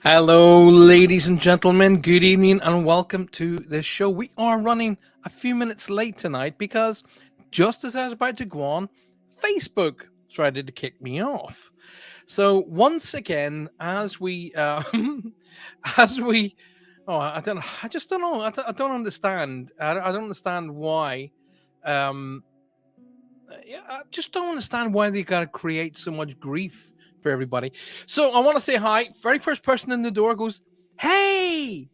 Hello, ladies and gentlemen. Good evening and welcome to this show. We are running a few minutes late tonight because just as I was about to go on, Facebook tried to kick me off. So once again, as we, as we, oh, I just don't know. I don't understand. I don't understand why. Yeah, I just don't understand why they got to create so much grief for everybody. So I want to say hi. Very first person in the door goes, "Hey,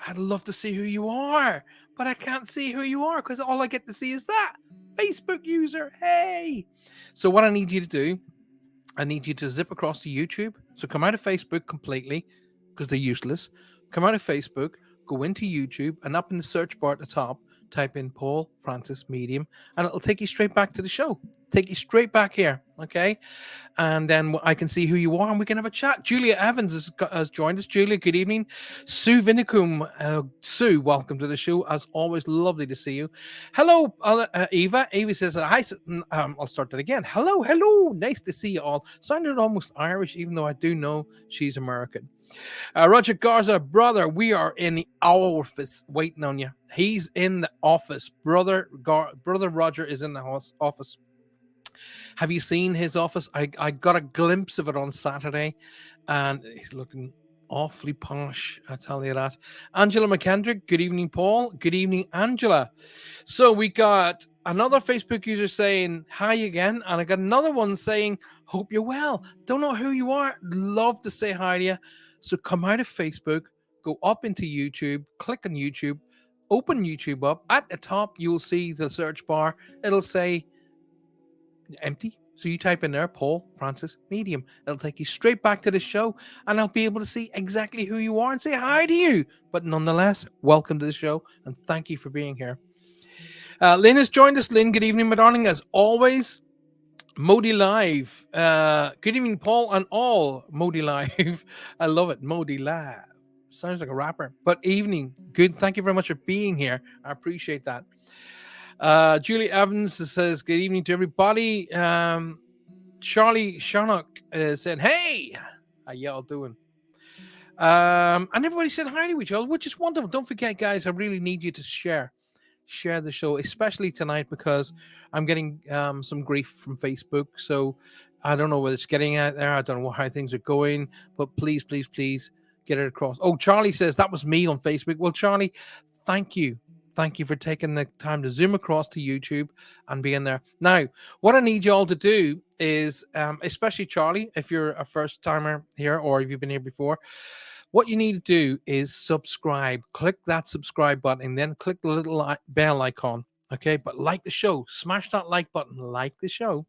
I'd love to see who you are, but I can't see who you are because all I get to see is that Facebook user. Hey." So what I need you to do, I need you to zip across to YouTube. So come out of Facebook completely because they're useless. Come out of Facebook, go into YouTube, and up in the search bar at the top, type in Paul Francis Medium, and it'll take you straight back to the show. Take you straight back here, okay? And then I can see who you are, and we can have a chat. Julia Evans has joined us. Julia, good evening. Sue Vinicum, Sue, welcome to the show. As always, lovely to see you. Hello, Eva. Eva says, hi. I'll start that again. Hello, hello. Nice to see you all. Sounded almost Irish, even though I do know she's American. Roger Garza, brother, we are in the office waiting on you. He's in the office. Brother Roger is in the office. Have you seen his office? I got a glimpse of it on Saturday, and he's looking awfully posh, I tell you that. Angela McKendrick, good evening, Paul. Good evening, Angela. So we got another Facebook user saying hi again, and I got another one saying, hope you're well. Don't know who you are. Love to say hi to you. So come out of Facebook, go up into YouTube, click on YouTube, open YouTube up. At the top, you'll see the search bar. It'll say empty. So you type in there, Paul Francis Medium. It'll take you straight back to the show, and I'll be able to see exactly who you are and say hi to you. But nonetheless, welcome to the show, and thank you for being here. Lynn has joined us. Lynn, good evening, my darling. As always, Modi Live. Good evening, Paul, and all Modi Live. I love it, Modi Live. sounds like a rapper. But evening, good. Thank you very much for being here. I appreciate that. Julie Evans says, good evening to everybody. Charlie Sharnock said, hey, how y'all doing? And everybody said hi to each other, which is wonderful. Don't forget, guys, I really need you to share the show, especially tonight, because I'm getting some grief from Facebook. So I don't know whether it's getting out there. I don't know how things are going, but please, please, please get it across. Oh, Charlie says that was me on Facebook. Well, Charlie, thank you. Thank you for taking the time to zoom across to YouTube and being there. Now, what I need you all to do is, especially Charlie, if you're a first timer here or if you've been here before, what you need to do is subscribe. Click that subscribe button and then click the little bell icon. Okay, but like the show, smash that like button, like the show.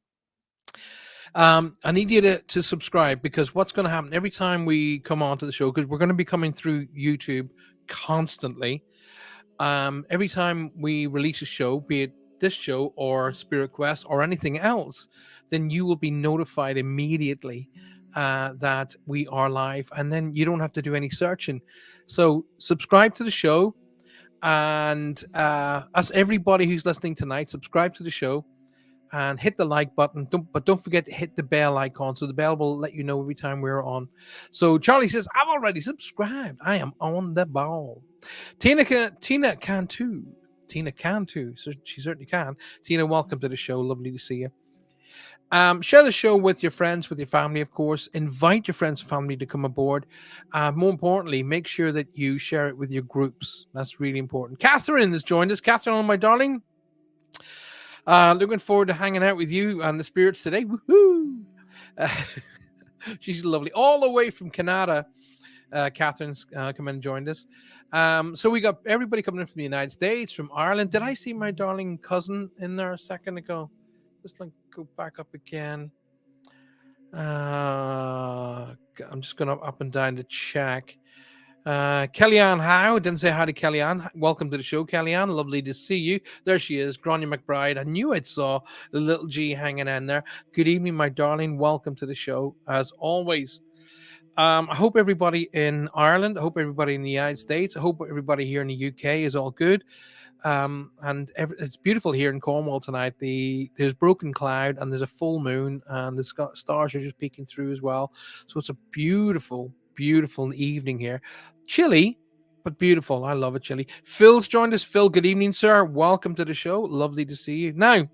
I need you to subscribe, because what's going to happen every time we come onto the show, because we're going to be coming through YouTube constantly. Every time we release a show, be it this show or Spirit Quest or anything else, then you will be notified immediately that we are live, and then you don't have to do any searching. So subscribe to the show, and as everybody who's listening tonight, subscribe to the show and hit the like button. But don't forget to hit the bell icon, so the bell will let you know every time we're on. So Charlie says, I've already subscribed. I am on the ball. Tina can too. Tina can too. So she certainly can. Tina, welcome to the show. Lovely to see you. Share the show with your friends, with your family, of course. Invite your friends and family to come aboard. More importantly, make sure that you share it with your groups. That's really important. Catherine has joined us. Catherine, my darling. Looking forward to hanging out with you and the spirits today. Woohoo! She's lovely. All the way from Canada. Catherine's come in and joined us. So we got everybody coming in from the United States, from Ireland. Did I see my darling cousin in there a second ago? Just like go back up again. I'm just going up and down to check. Kellyanne Howe, didn't say hi to Kellyanne. Welcome to the show, Kellyanne. Lovely to see you. There she is, Grania McBride. I knew I saw the little G hanging in there. Good evening, my darling. Welcome to the show, as always. I hope everybody in Ireland, I hope everybody in the United States, I hope everybody here in the UK is all good. And it's beautiful here in Cornwall tonight. There's broken cloud and there's a full moon, and the stars are just peeking through as well. So it's a beautiful, beautiful evening here. Chilly, but beautiful. I love it, chilly. Phil's joined us. Phil, good evening, sir. Welcome to the show. Lovely to see you. Now,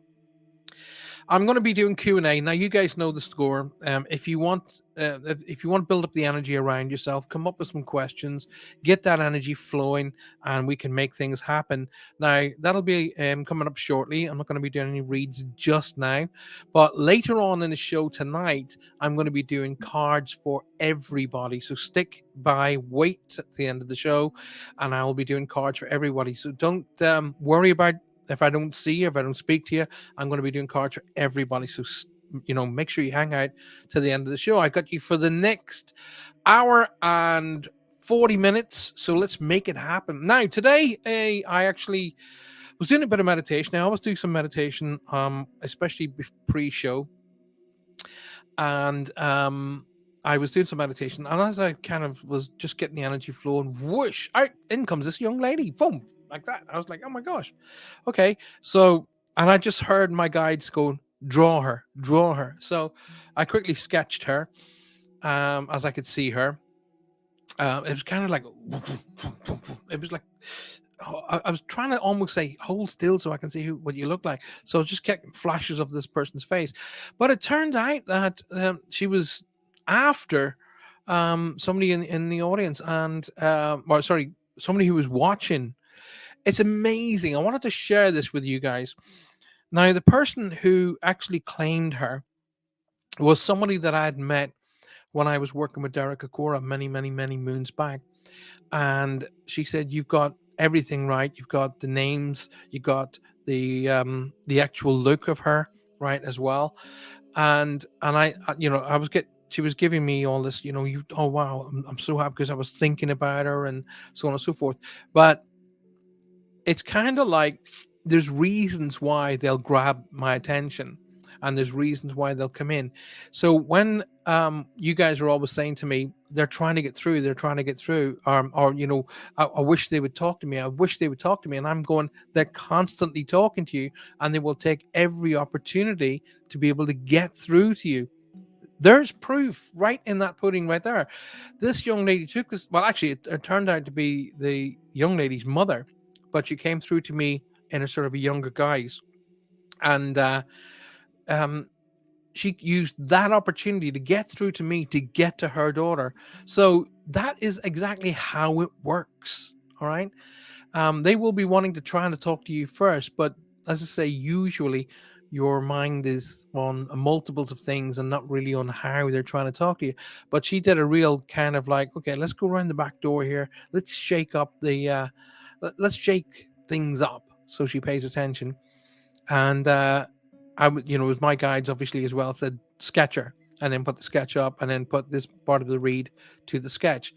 I'm going to be doing Q&A. Now, you guys know the score. If you want to build up the energy around yourself, come up with some questions, get that energy flowing, and we can make things happen. Now, that'll be coming up shortly. I'm not going to be doing any reads just now, but later on in the show tonight, I'm going to be doing cards for everybody. So stick by, wait at the end of the show, and I will be doing cards for everybody. So don't worry about if I don't see you, if I don't speak to you. I'm going to be doing cards for everybody. So, make sure you hang out to the end of the show. I got you for the next hour and 40 minutes. So let's make it happen. Now, today, I actually was doing a bit of meditation. I always do some meditation, especially pre-show. And I was doing some meditation. And as I kind of was just getting the energy flowing, whoosh, out in comes this young lady. Boom. Like that. I was like, oh my gosh. Okay. So, and I just heard my guides go, draw her. So I quickly sketched her as I could see her. It was kind of like, it was like, I was trying to almost say, hold still so I can see what you look like. So I was just getting flashes of this person's face. But it turned out that she was after somebody in the audience, and somebody who was watching. It's amazing. I wanted to share this with you guys. Now, the person who actually claimed her was somebody that I had met when I was working with Derek Akora many, many, many moons back. And she said, you've got everything right. You've got the names, you got the actual look of her right as well. And she was giving me all this, oh wow, I'm so happy because I was thinking about her and so on and so forth. But it's kind of like there's reasons why they'll grab my attention. and there's reasons why they'll come in. So when you guys are always saying to me, they're trying to get through, or I wish they would talk to me, I wish they would talk to me, and I'm going, they're constantly talking to you, and they will take every opportunity to be able to get through to you. There's proof right in that pudding right there. This young lady took this. Well, actually, it turned out to be the young lady's mother, but she came through to me in a sort of a younger guise, and um, she used that opportunity to get through to me to get to her daughter. So that is exactly how it works. All right. They will be wanting to try and talk to you first, but as I say, usually your mind is on multiples of things and not really on how they're trying to talk to you. But she did a real kind of like, okay, let's go around the back door here. Let's shake up let's shake things up. So she pays attention, and I would, with my guides obviously as well, said sketcher, and then put the sketch up, and then put this part of the read to the sketch,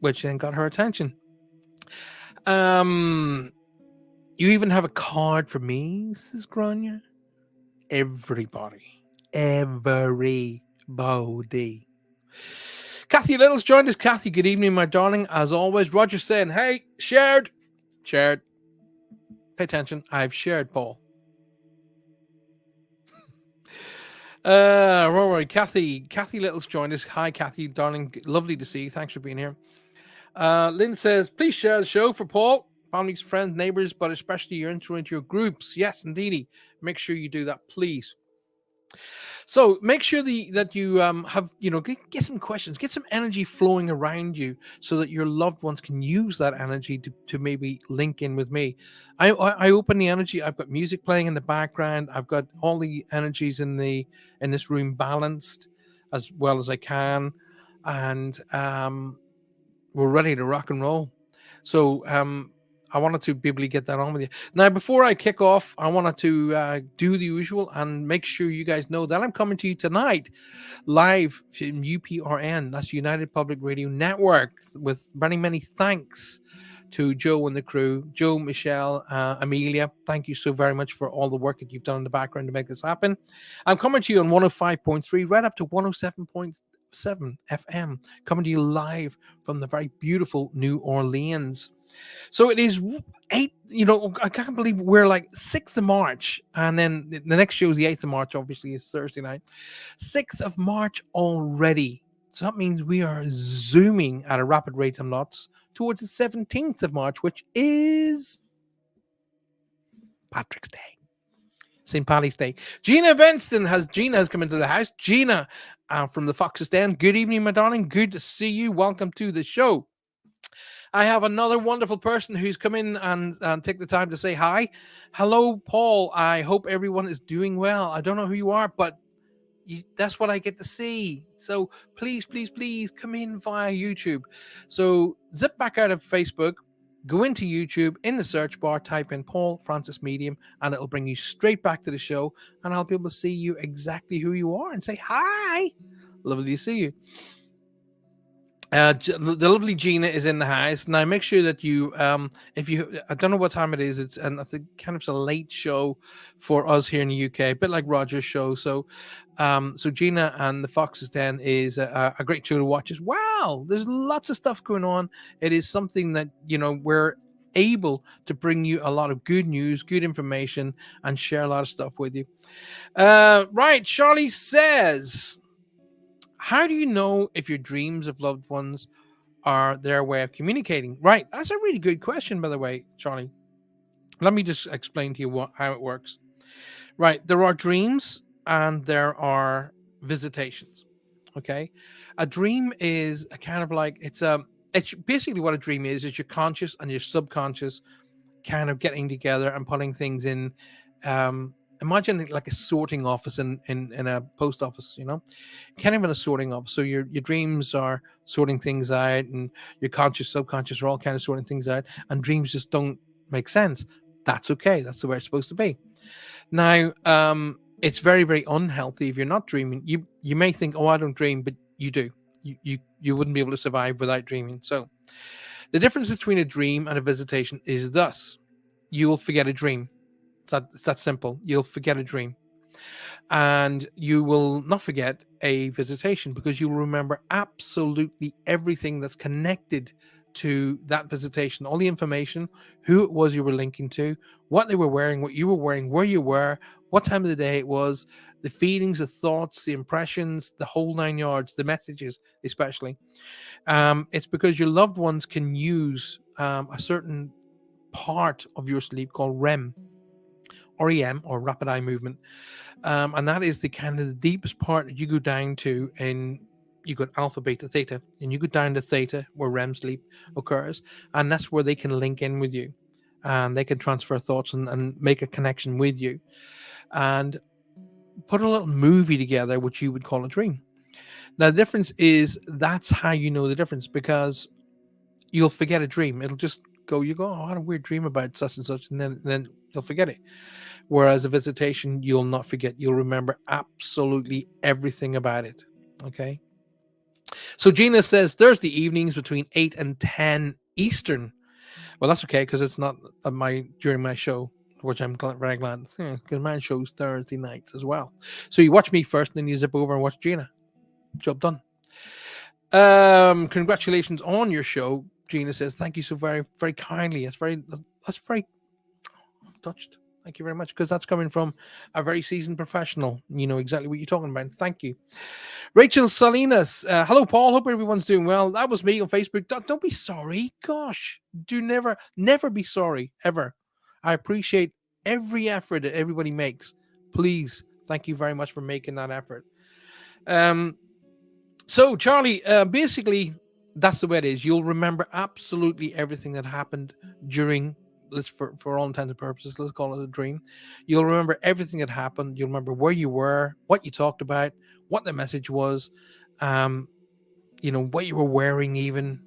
which then got her attention. Um, you even have a card for me, says Grania. Everybody. Everybody. Kathy Little's joined us. Kathy, good evening, my darling. As always, Roger saying, hey, shared. Shared. Pay attention. I've shared, Paul. Right. Kathy Little's joined us. Hi, Kathy, darling. Lovely to see you. Thanks for being here. Lynn says, please share the show for Paul, families, friends, neighbors, but especially your influential groups. Yes, indeedy. Make sure you do that, please. So make sure that you have, get some questions, get some energy flowing around you so that your loved ones can use that energy to maybe link in with me. I open the energy. I've got music playing in the background. I've got all the energies in this room balanced as well as I can. And we're ready to rock and roll. So I wanted to be able to get that on with you. Now, before I kick off, I wanted to do the usual and make sure you guys know that I'm coming to you tonight live from UPRN. That's United Public Radio Network, with many, many thanks to Joe and the crew. Joe, Michelle, Amelia, thank you so very much for all the work that you've done in the background to make this happen. I'm coming to you on 105.3, right up to 107.7 FM, coming to you live from the very beautiful New Orleans. So it is 8, I can't believe we're like 6th of March, and then the next show is the 8th of March, obviously it's Thursday night. 6th of March already. So that means we are zooming at a rapid rate of knots towards the 17th of March, which is Patrick's Day. St. Paddy's Day. Gina Benston has come into the house. Gina from the Fox's Den. Good evening, my darling. Good to see you. Welcome to the show. I have another wonderful person who's come in and take the time to say hi. Hello, Paul. I hope everyone is doing well. I don't know who you are, but that's what I get to see. So please, please, please come in via YouTube. So zip back out of Facebook, go into YouTube, in the search bar, type in Paul Francis Medium, and it'll bring you straight back to the show, and I'll be able to see you exactly who you are and say hi. Lovely to see you. The lovely Gina is in the house. Now make sure that you if you, I don't know what time it is, it's, and I think kind of a late show for us here in the UK, a bit like Roger's show. So so Gina and the Fox's Den is a great show to watch as well. There's lots of stuff going on. It is something that we're able to bring you a lot of good news, good information, and share a lot of stuff with you. Right, Charlie says, how do you know if your dreams of loved ones are their way of communicating? Right. That's a really good question, by the way, Charlie. Let me just explain to you how it works. Right. There are dreams and there are visitations. Okay. A dream is a kind of like, it's basically what a dream is your conscious and your subconscious kind of getting together and putting things in. Imagine it like a sorting office in a post office, kind of in a sorting office. So your dreams are sorting things out, and your conscious, subconscious are all kind of sorting things out, and dreams just don't make sense. That's okay. That's the way it's supposed to be. Now, it's very, very unhealthy if you're not dreaming. You may think, oh, I don't dream, but you do. You wouldn't be able to survive without dreaming. So the difference between a dream and a visitation is thus: you will forget a dream. It's that simple. You'll forget a dream. And you will not forget a visitation because you will remember absolutely everything that's connected to that visitation, all the information, who it was you were linking to, what they were wearing, what you were wearing, where you were, what time of the day it was, the feelings, the thoughts, the impressions, the whole 9 yards, the messages, especially. It's because your loved ones can use a certain part of your sleep called REM, or rapid eye movement, and that is the kind of the deepest part that you go down to. And you got alpha, beta, theta, and you go down to theta where REM sleep occurs, and that's where they can link in with you, and they can transfer thoughts and make a connection with you, and put a little movie together, which you would call a dream. Now, the difference is that's how you know the difference, because you'll forget a dream. It'll just go, you go, oh, I had a weird dream about such and such, and then you'll forget it. Whereas a visitation, you'll not forget. You'll remember absolutely everything about it. Okay. So Gina says Thursday evenings between 8 and 10 Eastern. Well, that's okay because it's not during my show, which I'm very glad. Because my show's Thursday nights as well. So you watch me first, and then you zip over and watch Gina. Job done. Congratulations on your show. Gina says, thank you so very, very kindly. That's very touched. Thank you very much, because that's coming from a very seasoned professional. You know exactly what you're talking about. Thank you. Rachel Salinas. Hello, Paul. Hope everyone's doing well. That was me on Facebook. Don't be sorry. Gosh, do never be sorry, ever. I appreciate every effort that everybody makes. Please, thank you very much for making that effort. So, Charlie, basically, that's the way it is. You'll remember absolutely everything that happened during, for all intents and purposes, let's call it a dream. You'll remember everything that happened. You'll remember where you were, what you talked about, what the message was, um, what you were wearing, even,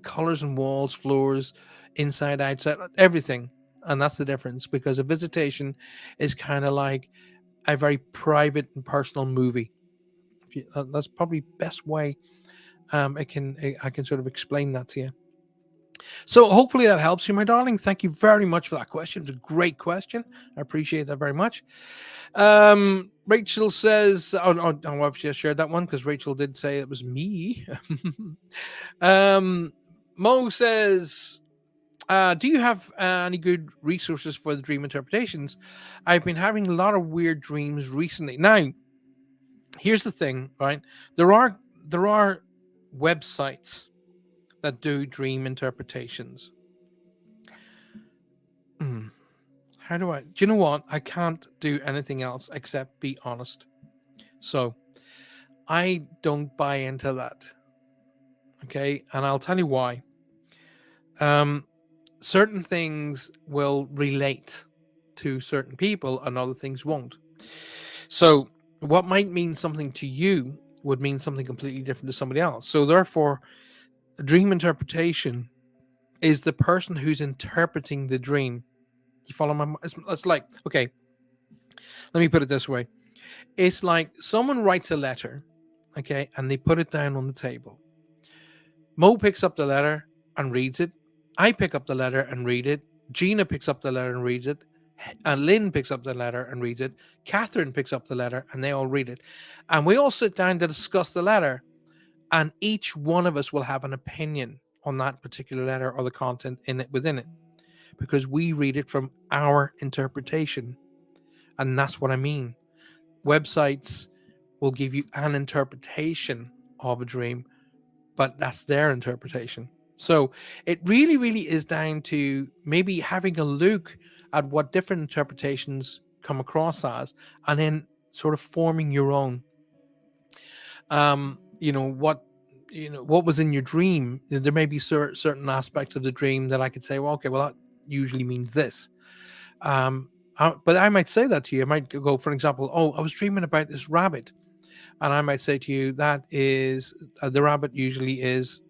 colors and walls, floors, inside, outside, everything. And that's the difference, because a visitation is kind of like a very private and personal movie. That's probably best way I can sort of explain that to you. So hopefully that helps you, my darling. Thank you very much for that question. It's a great question. I appreciate that very much. Rachel says, I've just shared that one because Rachel did say it was me. Mo says, do you have any good resources for the dream interpretations? I've been having a lot of weird dreams recently. Now, here's the thing, right? There are websites that do dream interpretations. How do I? Do you know what? I can't do anything else except be honest. So I don't buy into that. Okay, and I'll tell you why. Certain things will relate to certain people, and other things won't. So what might mean something to you would mean something completely different to somebody else. So therefore, dream interpretation is the person who's interpreting the dream. You follow my? It's like, okay, let me put it this way. It's like someone writes a letter, okay, and they put it down on the table. Mo picks up the letter and reads it. I pick up the letter and read it. Gina picks up the letter and reads it. And Lynn picks up the letter and reads it. Catherine picks up the letter and they all read it. And we all sit down to discuss the letter. And each one of us will have an opinion on that particular letter or the content within it, because we read it from our interpretation. And that's what I mean. Websites will give you an interpretation of a dream, but that's their interpretation. So it really, really is down to maybe having a look at what different interpretations come across as, and then sort of forming your own. What was in your dream. There may be certain aspects of the dream that I could say, well, okay, well, that usually means this. But I might say that to you. I might go, for example, oh, I was dreaming about this rabbit. And I might say to you, that is, the rabbit usually is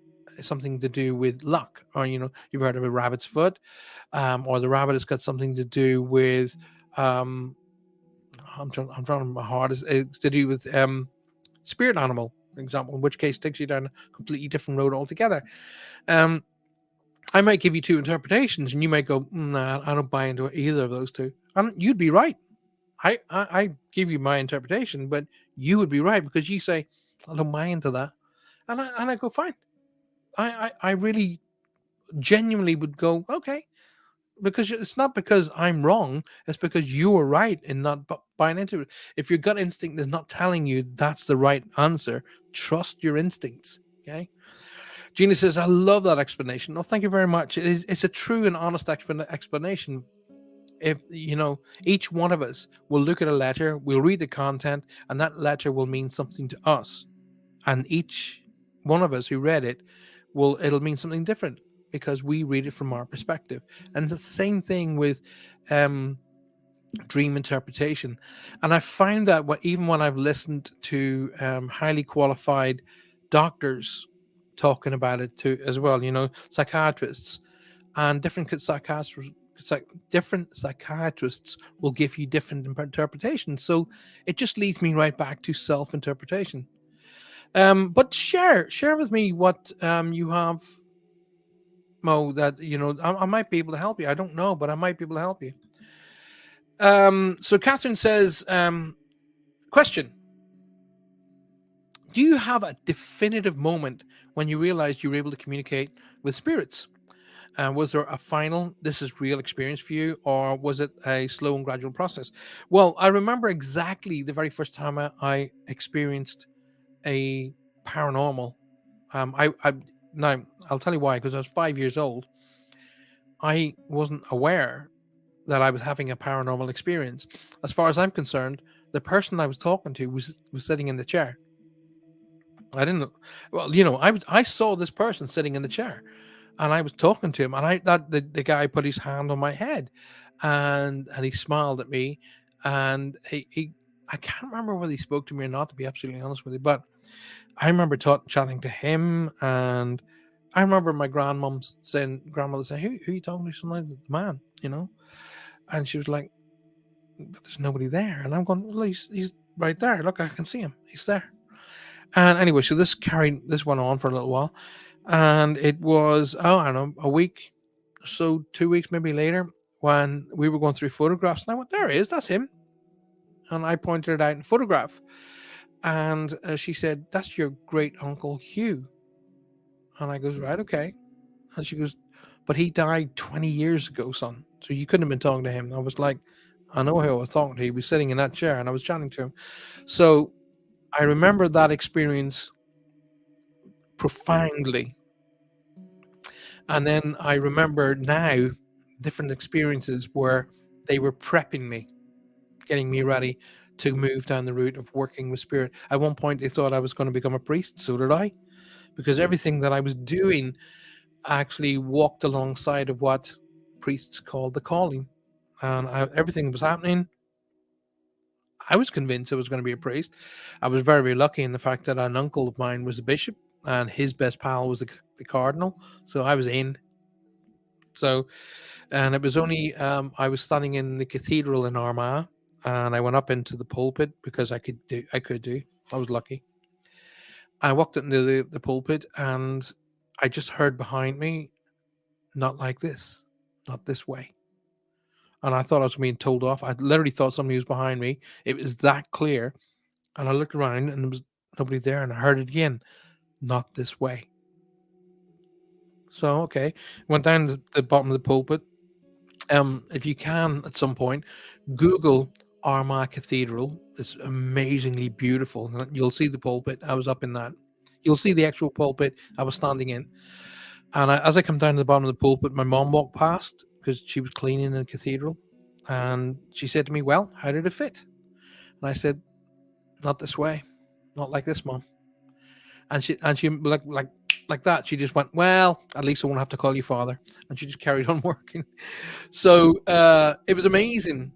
something to do with luck. Or, you've heard of a rabbit's foot, or the rabbit has got something to do with, I'm trying my hardest, it's to do with spirit animal, for example, in which case takes you down a completely different road altogether. I might give you two interpretations, and you might go, nah, I don't buy into either of those two. And you'd be right. I give you my interpretation, but you would be right because you say I don't buy into that, and I go fine. I really genuinely would go okay, because it's not because I'm wrong. It's because you are right in not buying into it. If your gut instinct is not telling you that's the right answer, trust your instincts. Okay. Gina says, I love that explanation. No, thank you very much. It's a true and honest explanation. If each one of us will look at a letter, we'll read the content, and that letter will mean something to us. And each one of us who read it it'll mean something different because we read it from our perspective. And it's the same thing with um dream interpretation. And I find that even when I've listened to highly qualified doctors talking about it too as well, psychiatrists and different psychiatrists will give you different interpretations. So it just leads me right back to self-interpretation. But share with me what you have, Mo, that I might be able to help you. I don't know, but I might be able to help you. So Catherine says, question: do you have a definitive moment when you realized you were able to communicate with spirits? Was there a final, this is real experience for you, or was it a slow and gradual process? Well, I remember exactly the very first time I experienced a paranormal. I now I'll tell you why. Because I was 5 years old, I wasn't aware that I was having a paranormal experience. As far as I'm concerned, the person I was talking to was sitting in the chair. I didn't know. Well, I saw this person sitting in the chair, and I was talking to him, and the guy put his hand on my head, and he smiled at me, and he I can't remember whether he spoke to me or not, to be absolutely honest with you, but I remember chatting to him, and I remember my grandmother saying, "Who are you talking to?" Something like the man, and she was like, "But there's nobody there," and I'm going, "Well, he's right there. Look, I can see him. He's there." And anyway, so this went on for a little while, and it was, I don't know, a week, so 2 weeks maybe later, when we were going through photographs, and I went, "There he is. That's him," and I pointed it out in photograph, and she said, "That's your great uncle Hugh," and I goes, "Right, okay," and she goes, "But he died 20 years ago, son, so you couldn't have been talking to him." And I was like, "I know who I was talking to. He was sitting in that chair, and I was chatting to him." So I remember that experience profoundly. And then I remember now different experiences where they were prepping me, getting me ready to move down the route of working with spirit. At one point, they thought I was going to become a priest. So did I, because everything that I was doing actually walked alongside of what priests called the calling. And everything that was happening, I was convinced I was going to be a priest. I was very, very lucky in the fact that an uncle of mine was a bishop and his best pal was the cardinal. So I was in. So, and it was only I was standing in the cathedral in Armagh, and I went up into the pulpit because I could do. I was lucky. I walked into the pulpit, and I just heard behind me, "Not like this, not this way." And I thought I was being told off. I literally thought somebody was behind me. It was that clear. And I looked around, and there was nobody there, and I heard it again, "Not this way." So okay, went down to the bottom of the pulpit. If you can at some point, Google Armagh Cathedral. It's amazingly beautiful. And you'll see the pulpit. I was up in that. You'll see the actual pulpit I was standing in. And as I come down to the bottom of the pulpit, my mom walked past because she was cleaning in the cathedral. And she said to me, "Well, how did it fit?" And I said, "Not this way. Not like this, Mom." And she like that. She just went, "Well, at least I won't have to call you father." And she just carried on working. So it was amazing.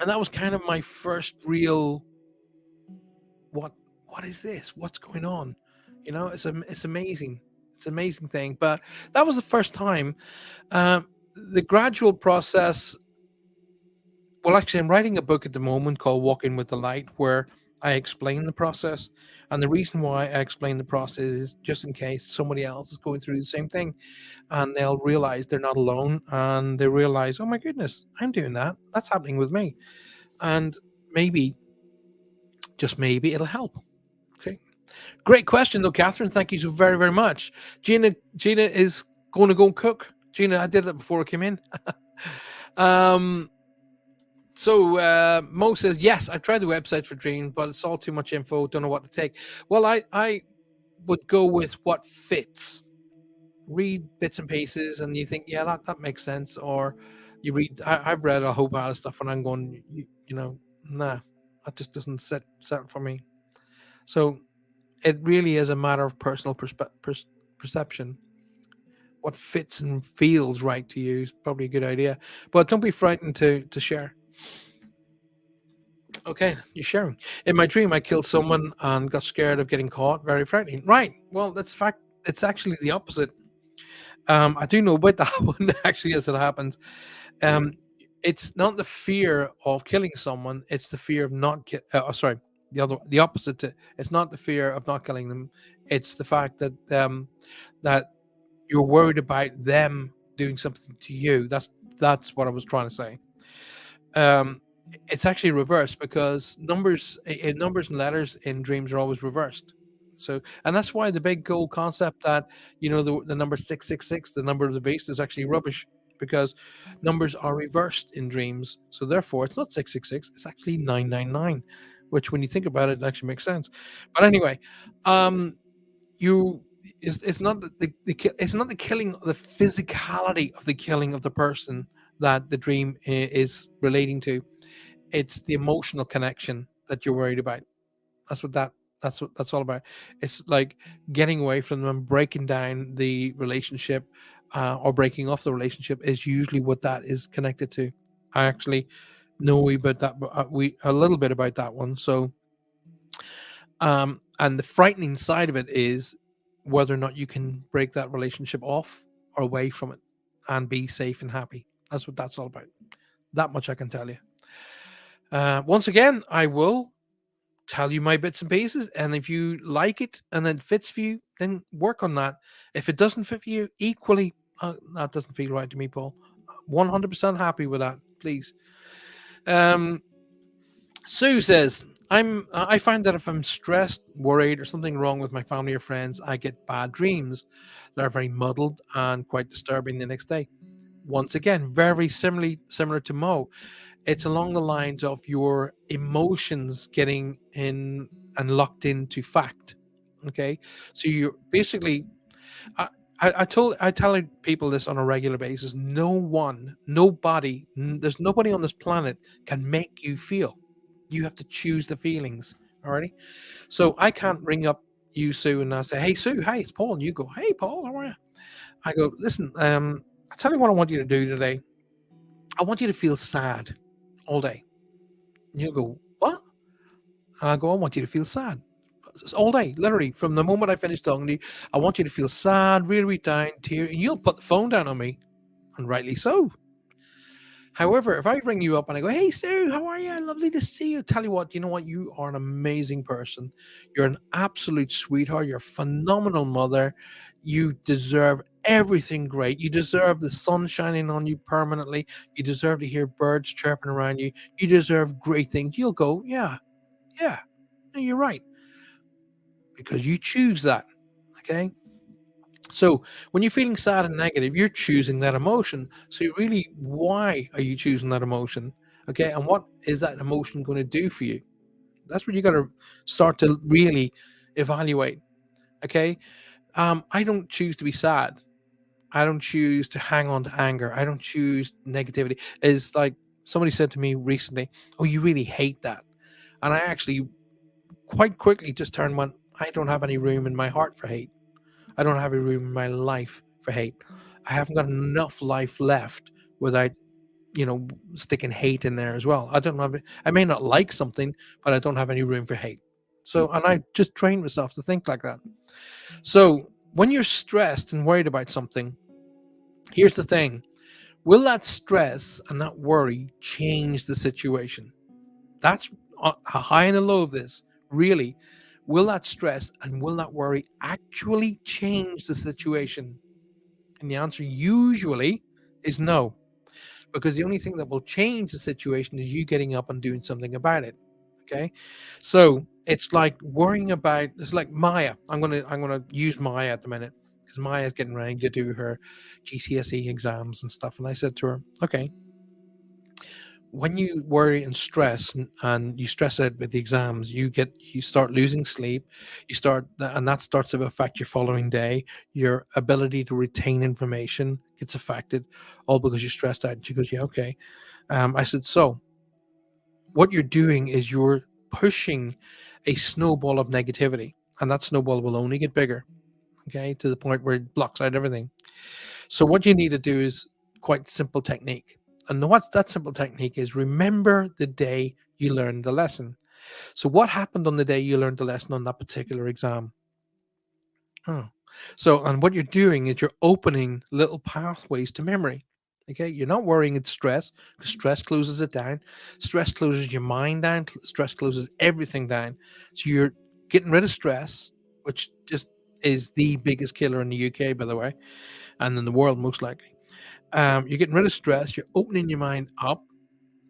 And that was kind of my first real, what what is this? What's going on? It's amazing. It's an amazing thing. But that was the first time. The gradual process. Well, actually, I'm writing a book at the moment called "Walking with the Light," where I explain the process. And the reason why I explain the process is just in case somebody else is going through the same thing, and they'll realize they're not alone, and they realize, "Oh my goodness, I'm doing that. That's happening with me." and maybe, just maybe, it'll help. Okay. Great question, though, Catherine. Thank you so very, very much. Gina is going to go cook. Gina, I did that before I came in. um, Mo says, yes, I've tried the website for Dream, but it's all too much info. Don't know what to take. Well, I would go with what fits. Read bits and pieces, and you think, yeah, that makes sense. Or you read, I've read a whole pile of stuff, and I'm going, nah, that just doesn't set for me. So it really is a matter of personal perception. What fits and feels right to you is probably a good idea, but don't be frightened to share. Okay, you're sharing. In my dream, I killed someone and got scared of getting caught. Very frightening. Right. Well, that's fact. It's actually the opposite. I do know about that one actually, as it happens. Um, it's not the fear of killing someone; it's the fear of not. Sorry, the opposite. It's not the fear of not killing them; it's the fact that you're worried about them doing something to you. That's what I was trying to say. Um, it's actually reversed because numbers and letters in dreams are always reversed. So, and that's why the big goal concept that the number 666, the number of the beast, is actually rubbish, because numbers are reversed in dreams. So therefore, it's not 666; it's actually 999, which, when you think about it, actually makes sense. But anyway, um, you it's not it's not the killing, the physicality of the killing of the person that the dream is relating to. It's the emotional connection that you're worried about. That's what that's all about. It's like getting away from them, breaking down the relationship, or breaking off the relationship is usually what that is connected to. I actually know we a little bit about that one. So and the frightening side of it is whether or not you can break that relationship off or away from it and be safe and happy. That's what that's all about. That much I can tell you. Once again, I will tell you my bits and pieces, and if you like it and it fits for you, then work on that. If it doesn't fit for you, equally, that doesn't feel right to me, Paul. 100% happy with that, please. Um, Sue says, I find that if I'm stressed, worried, or something wrong with my family or friends, I get bad dreams that are very muddled and quite disturbing the next day. Once again, very similar to Mo. It's along the lines of your emotions getting in and locked into fact. Okay, so you're basically, I, I tell people this on a regular basis. No one, nobody, there's nobody on this planet can make you feel. You have to choose the feelings. Alrighty. So I can't ring up you, Sue, and I say, "Hey, Sue, hi, it's Paul." And you go, "Hey, Paul, how are you?" I go, "Listen, I tell you what I want you to do today. I want you to feel sad all day." And you go, "What?" And I go, "I want you to feel sad all day, literally, from the moment I finish talking to you. I want you to feel sad, really down, tear, and you'll put the phone down on me, and rightly so. However, if I ring you up and I go, "Hey, Sue, how are you? Lovely to see you." Tell you what, you know what? You are an amazing person. You're an absolute sweetheart. You're a phenomenal mother. You deserve everything great. You deserve the sun shining on you permanently. You deserve to hear birds chirping around you. You deserve great things. You'll go, "Yeah, yeah, no, you're right," because you choose that. Okay. So when you're feeling sad and negative, you're choosing that emotion. So really, why are you choosing that emotion? Okay, and what is that emotion going to do for you? That's what you got to start to really evaluate. Okay, I don't choose to be sad. I don't choose to hang on to anger. I don't choose negativity. Is like somebody said to me recently, "Oh, you really hate that," and I actually quite quickly just turned and went, "I don't have any room in my heart for hate. I don't have a room in my life for hate. I haven't got enough life left without, sticking hate in there as well. I don't have, I may not like something, but I don't have any room for hate." So, and I just trained myself to think like that. So, when you're stressed and worried about something, here's the thing: will that stress and that worry change the situation? That's a high and a low of this. Really, will that stress and will that worry actually change the situation? And the answer usually is no. because the only thing that will change the situation is you getting up and doing something about it. Okay, so it's like worrying about. It's like Maya. I'm gonna use Maya at the minute because Maya's getting ready to do her GCSE exams and stuff. And I said to her, okay, when you worry and stress and you stress out with the exams, you start losing sleep, and that starts to affect your following day. Your ability to retain information gets affected, all because you're stressed out. And she goes, yeah, okay. I said, so what you're doing is you're pushing a snowball of negativity, and that snowball will only get bigger, okay, to the point where it blocks out everything. So what you need to do is quite simple technique. And what that simple technique is, remember the day you learned the lesson. So what happened on the day you learned the lesson on that particular exam? Oh. So, and what you're doing is you're opening little pathways to memory. Okay, you're not worrying it's stress because stress closes it down. Stress closes your mind down. Stress closes everything down. So you're getting rid of stress, which just is the biggest killer in the UK, by the way, and in the world most likely. You're getting rid of stress. You're opening your mind up,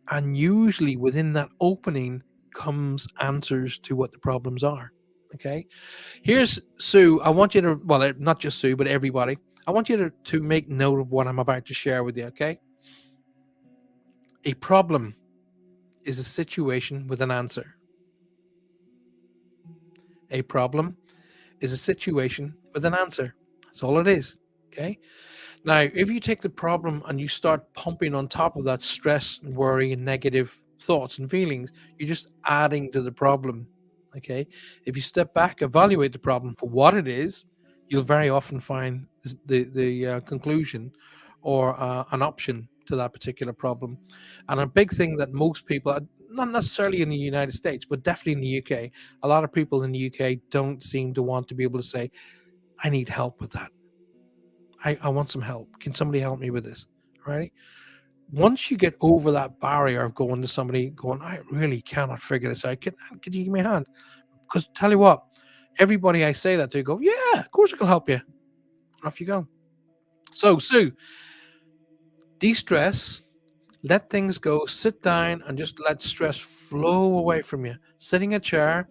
and usually within that opening comes answers to what the problems are. Okay, here's Sue. I want you to, well, not just Sue, but everybody. I want you to make note of what I'm about to share with you. Okay, a problem is a situation with an answer. A problem is a situation with an answer. That's all it is. Okay. Now, if you take the problem and you start pumping on top of that stress and worry and negative thoughts and feelings, you're just adding to the problem. Okay. If you step back, evaluate the problem for what it is, you'll very often find the conclusion or an option to that particular problem. And a big thing that most people, not necessarily in the United States, but definitely in the UK, a lot of people in the UK don't seem to want to be able to say, I need help with that. I want some help. Can somebody help me with this? Right? Once you get over that barrier of going to somebody going, I really cannot figure this out. Can you give me a hand? Because tell you what, everybody I say that to go, yeah, of course I can help you. And off you go. So, Sue, de-stress, let things go, sit down and just let stress flow away from you. Sitting in a chair,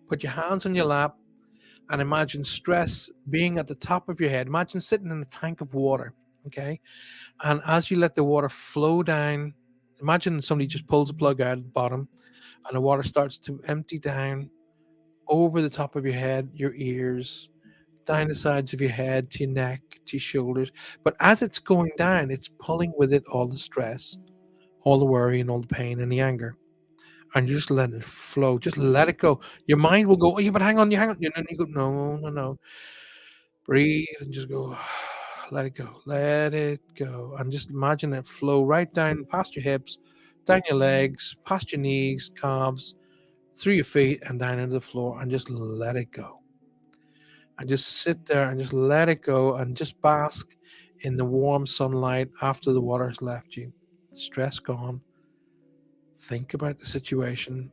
put your hands on your lap and imagine stress being at the top of your head. Imagine sitting in a tank of water. Okay. And as you let the water flow down, imagine somebody just pulls a plug out at the bottom and the water starts to empty down over the top of your head, your ears, down the sides of your head, to your neck, to your shoulders. But as it's going down, it's pulling with it all the stress, all the worry, and all the pain and the anger. And you just let it flow. Just let it go. Your mind will go, oh, yeah, but hang on, you hang on. And you go, no, no, no. Breathe and just go, let it go, let it go. And just imagine it flow right down past your hips, down your legs, past your knees, calves, through your feet, and down into the floor, and just let it go. And just sit there and just let it go and just bask in the warm sunlight after the water has left you. Stress gone. Think about the situation,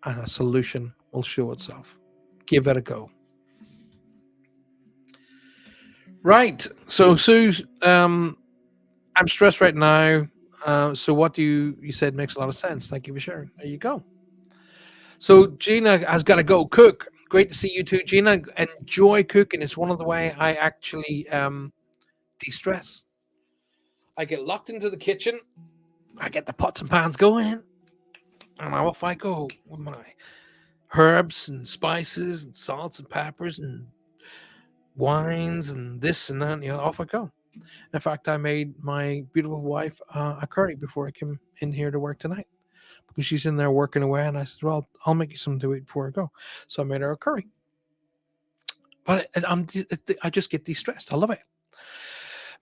and a solution will show itself. Give it a go. Right. So, Sue, I'm stressed right now. So what do you said makes a lot of sense. Thank you for sharing. There you go. So Gina has got to go cook. Great to see you too, Gina. Enjoy cooking. It's one of the way I actually de-stress. I get locked into the kitchen. I get the pots and pans going, and off I go with my herbs and spices and salts and peppers and wines and this and that. And, off I go. In fact, I made my beautiful wife a curry before I came in here to work tonight because she's in there working away. And I said, well, I'll make you something to eat before I go. So I made her a curry. But I just get de-stressed. I love it.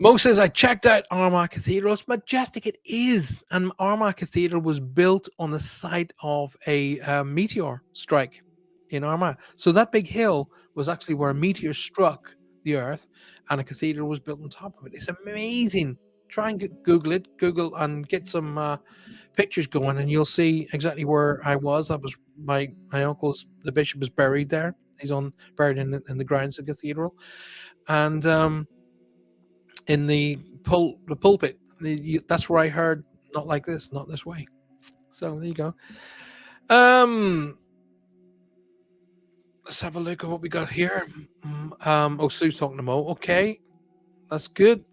Mo says, I checked out Armagh Cathedral. It's majestic. It is. And Armagh Cathedral was built on the site of a meteor strike in Armagh. So that big hill was actually where a meteor struck the earth and a cathedral was built on top of it. It's amazing. Try and Google it, Google and get some pictures going, and you'll see exactly where I was. I was my uncle's, the bishop, is buried there. He's buried in the grounds of the cathedral, and in the pulpit. That's where I heard not like this, not this way. So there you go. Um, let's have a look at what we got here. Oh, Sue's talking to Mo. Okay, that's good.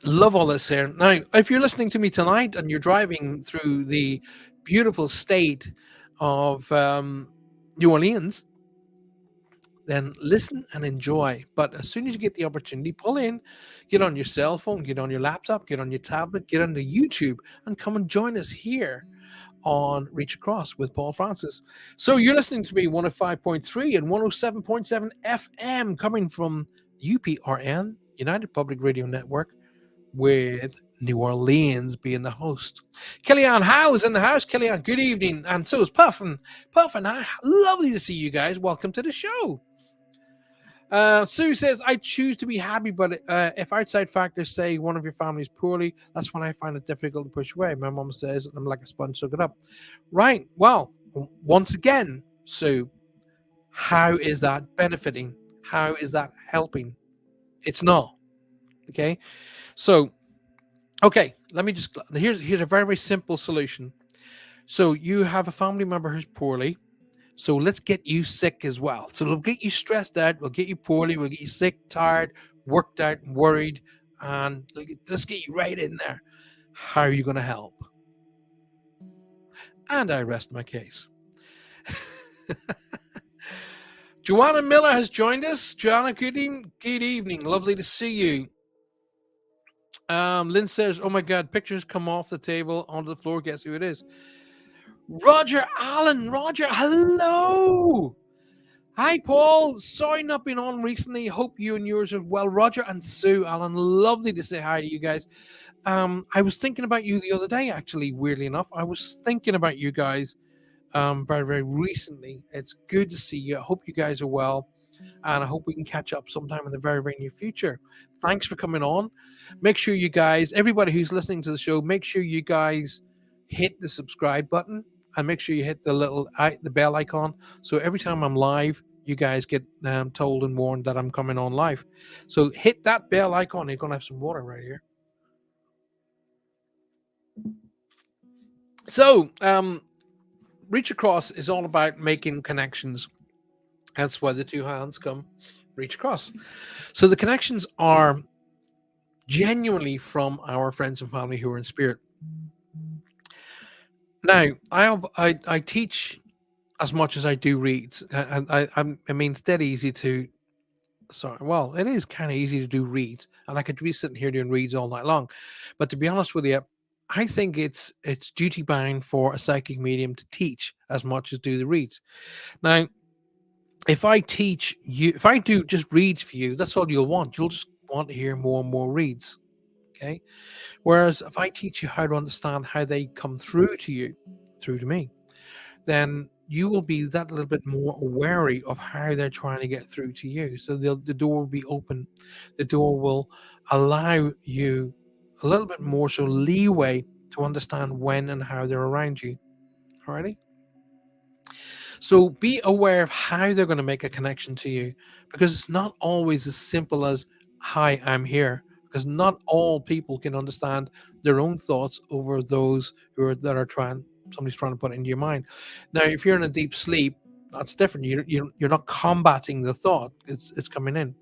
Love all this here. Now, if you're listening to me tonight and you're driving through the beautiful state of New Orleans, then listen and enjoy. But as soon as you get the opportunity, pull in, get on your cell phone, get on your laptop, get on your tablet, get onto YouTube, and come and join us here on Reach Across with Paul Francis. So you're listening to me 105.3 and 107.7 FM coming from UPRN, United Public Radio Network, with New Orleans being the host. Kellyanne Howe is in the house. Kellyanne, good evening. And so is Puffin. Puffin, lovely to see you guys. Welcome to the show. Sue says, I choose to be happy, but if outside factors say one of your family is poorly, that's when I find it difficult to push away. My mom says, I'm like a sponge, soak it up. Right. Well, once again, Sue, how is that benefiting? How is that helping? It's not. Okay. So, okay, let me just, here's a very, very simple solution. So you have a family member who's poorly. So let's get you sick as well. So we'll get you stressed out. We'll get you poorly. We'll get you sick, tired, worked out, worried, and let's get you right in there. How are you going to help? And I rest my case. Joanna Miller has joined us. Joanna, good evening. Lovely to see you. Lynn says, oh my God, pictures come off the table onto the floor. Guess who it is? Roger Allen. Roger, hello. Hi, Paul. Sorry not being on recently. Hope you and yours are well. Roger and Sue Allen, lovely to say hi to you guys. I was thinking about you the other day, actually, weirdly enough. I was thinking about you guys very, very recently. It's good to see you. I hope you guys are well. And I hope we can catch up sometime in the very, very near future. Thanks for coming on. Make sure you guys, everybody who's listening to the show, make sure you guys hit the subscribe button and make sure you hit the bell icon. So every time I'm live, you guys get told and warned that I'm coming on live. So hit that bell icon. You're going to have some water right here. So Reach Across is all about making connections. That's why the two hands come reach across. So the connections are genuinely from our friends and family who are in spirit. Now, I teach as much as I do reads, and I mean it's dead easy to. Sorry, well, it is kind of easy to do reads, and I could be sitting here doing reads all night long. But to be honest with you, I think it's duty bound for a psychic medium to teach as much as do the reads. Now, if I teach you, if I do just reads for you, that's all you'll want. You'll just want to hear more and more reads. Okay. Whereas if I teach you how to understand how they come through to you, through to me, then you will be that little bit more wary of how they're trying to get through to you. So the door will be open. The door will allow you a little bit more so leeway to understand when and how they're around you. Alrighty. So be aware of how they're going to make a connection to you, because it's not always as simple as, hi, I'm here. Because not all people can understand their own thoughts over those that are somebody's trying to put it into your mind. Now, if you're in a deep sleep, that's different. You're not combating the thought. It's coming in.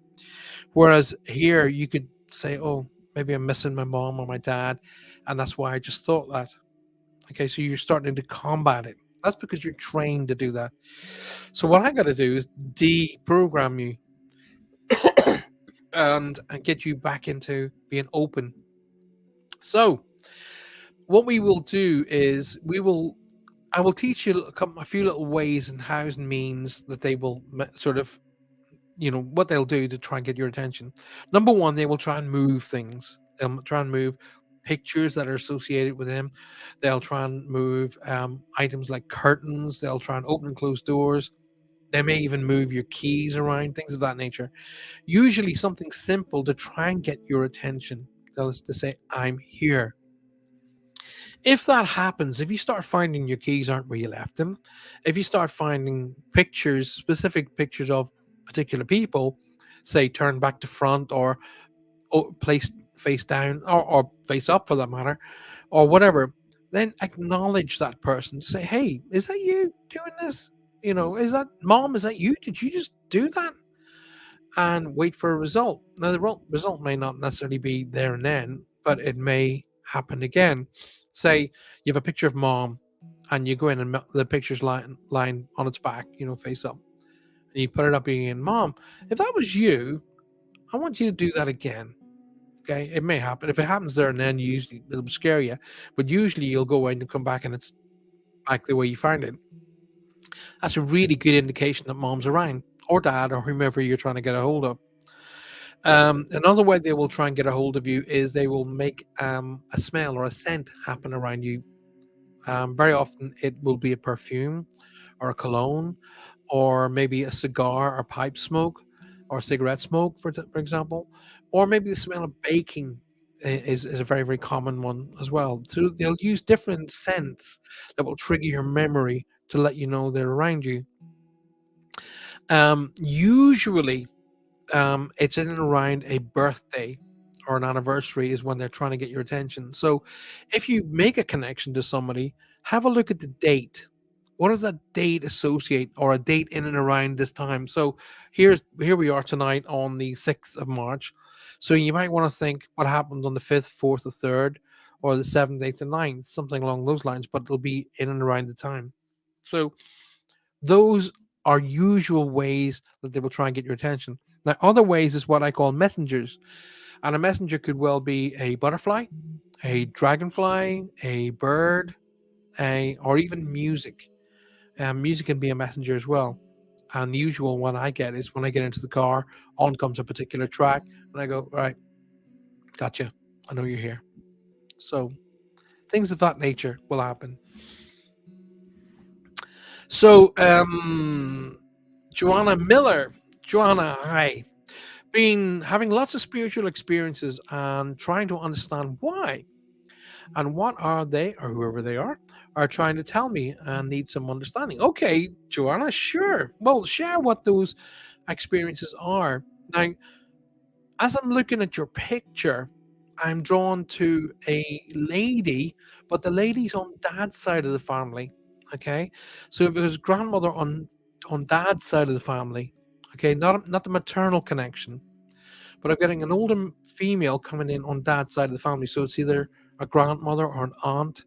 Whereas here you could say, oh, maybe I'm missing my mom or my dad, and that's why I just thought that. Okay, so you're starting to combat it. That's because you're trained to do that. So what I got to do is deprogram you and get you back into being open. So what we will do is I will teach you a few little ways and hows and means that they will sort of, what they'll do to try and get your attention. Number one, they will try and move things. They'll try and move pictures that are associated with him. They'll try and move items like curtains. They'll try and open and close doors. They may even move your keys around, things of that nature. Usually something simple to try and get your attention. They'll to say, I'm here. If that happens, if you start finding your keys aren't where you left them, if you start finding pictures, specific pictures of particular people, say turned back to front or placed face down, or face up for that matter, or whatever, then acknowledge that person. Say, hey, is that you doing this? Is that mom? Is that you? Did you just do that? And wait for a result. Now, the result may not necessarily be there and then, but it may happen again. Say you have a picture of mom, and you go in and the picture's lying on its back, face up, and you put it up again. Mom, if that was you, I want you to do that again. Okay, it may happen. If it happens there and then, usually it'll scare you, but usually you'll go away and come back and it's back the way you found it. That's a really good indication that mom's around, or dad, or whomever you're trying to get a hold of. Another way they will try and get a hold of you is they will make a smell or a scent happen around you. Very often it will be a perfume or a cologne, or maybe a cigar or pipe smoke, or cigarette smoke, for example, or maybe the smell of baking is a very, very common one as well. So they'll use different scents that will trigger your memory to let you know they're around you. Usually, it's in and around a birthday or an anniversary is when they're trying to get your attention. So if you make a connection to somebody, have a look at the date. What does that date associate, or a date in and around this time? So here we are tonight on the 6th of March. So you might want to think what happened on the 5th, 4th, or 3rd, or the 7th, 8th, and 9th, something along those lines, but it'll be in and around the time. So those are usual ways that they will try and get your attention. Now, other ways is what I call messengers. And a messenger could well be a butterfly, a dragonfly, a bird, or even music. Music can be a messenger as well. And the usual one I get is when I get into the car, on comes a particular track, and I go, all right, gotcha. I know you're here. So things of that nature will happen. So, Joanna Miller, Joanna, hi. Been having lots of spiritual experiences and trying to understand why, and what are they, or whoever they are trying to tell me, and need some understanding. Okay, Joanna, sure. Well, share what those experiences are. Now, as I'm looking at your picture, I'm drawn to a lady, but the lady's on dad's side of the family. Okay, so if it was grandmother on dad's side of the family, okay, not the maternal connection, but I'm getting an older female coming in on dad's side of the family. So it's either a grandmother or an aunt,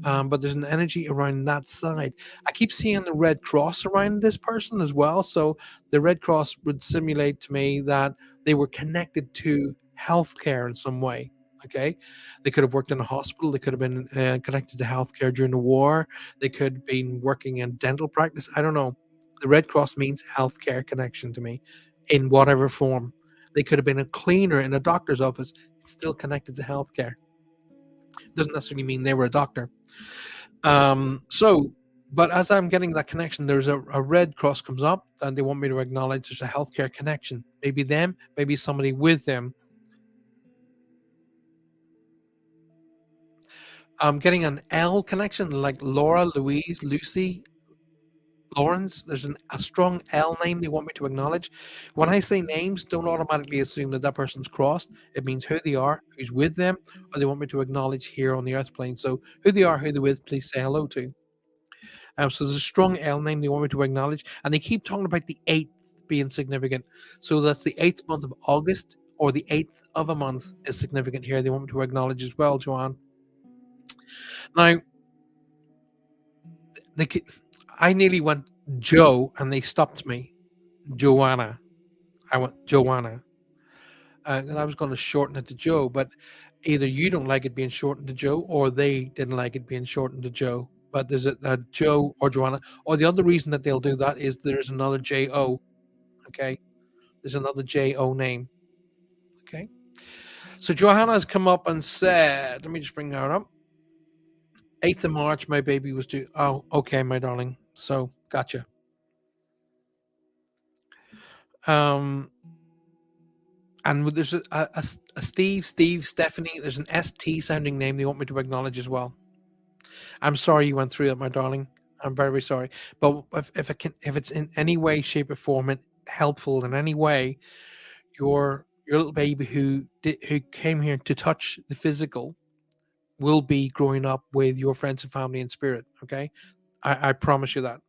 but there's an energy around that side. I keep seeing the Red Cross around this person as well. So the Red Cross would simulate to me that they were connected to healthcare in some way. Okay, they could have worked in a hospital. They could have been connected to healthcare during the war. They could have been working in dental practice. I don't know. The Red Cross means healthcare connection to me, in whatever form. They could have been a cleaner in a doctor's office. It's still connected to healthcare. Doesn't necessarily mean they were a doctor. So, but as I'm getting that connection, there's a red cross comes up, and they want me to acknowledge there's a healthcare connection. Maybe them, maybe somebody with them. I'm getting an L connection, like Laura, Louise, Lucy, Lawrence. There's a strong L name they want me to acknowledge. When I say names, don't automatically assume that that person's crossed. It means who they are, who's with them, or they want me to acknowledge here on the earth plane. So who they are, who they're with, please say hello to. So there's a strong L name they want me to acknowledge, and they keep talking about the 8th being significant. So that's the 8th month of August, or the 8th of a month is significant here. They want me to acknowledge as well, Joanne. Now, they could, I nearly went Joe, and they stopped me. Joanna. I went Joanna. And I was going to shorten it to Joe, but either you don't like it being shortened to Joe, or they didn't like it being shortened to Joe. But there's a Joe or Joanna. Or the other reason that they'll do that is there's another J O. Okay, there's another J O name. Okay, so Johanna has come up and said, let me just bring her up. 8th of March, my baby was due. Oh, okay, my darling. So gotcha. Um, and there's a Steve, Stephanie. There's an ST sounding name they want me to acknowledge as well. I'm sorry you went through that, my darling. I'm very, very sorry. But if it's in any way, shape, or form helpful in any way, your your little baby who came here to touch the physical will be growing up with your friends and family in spirit. Okay, I promise you that.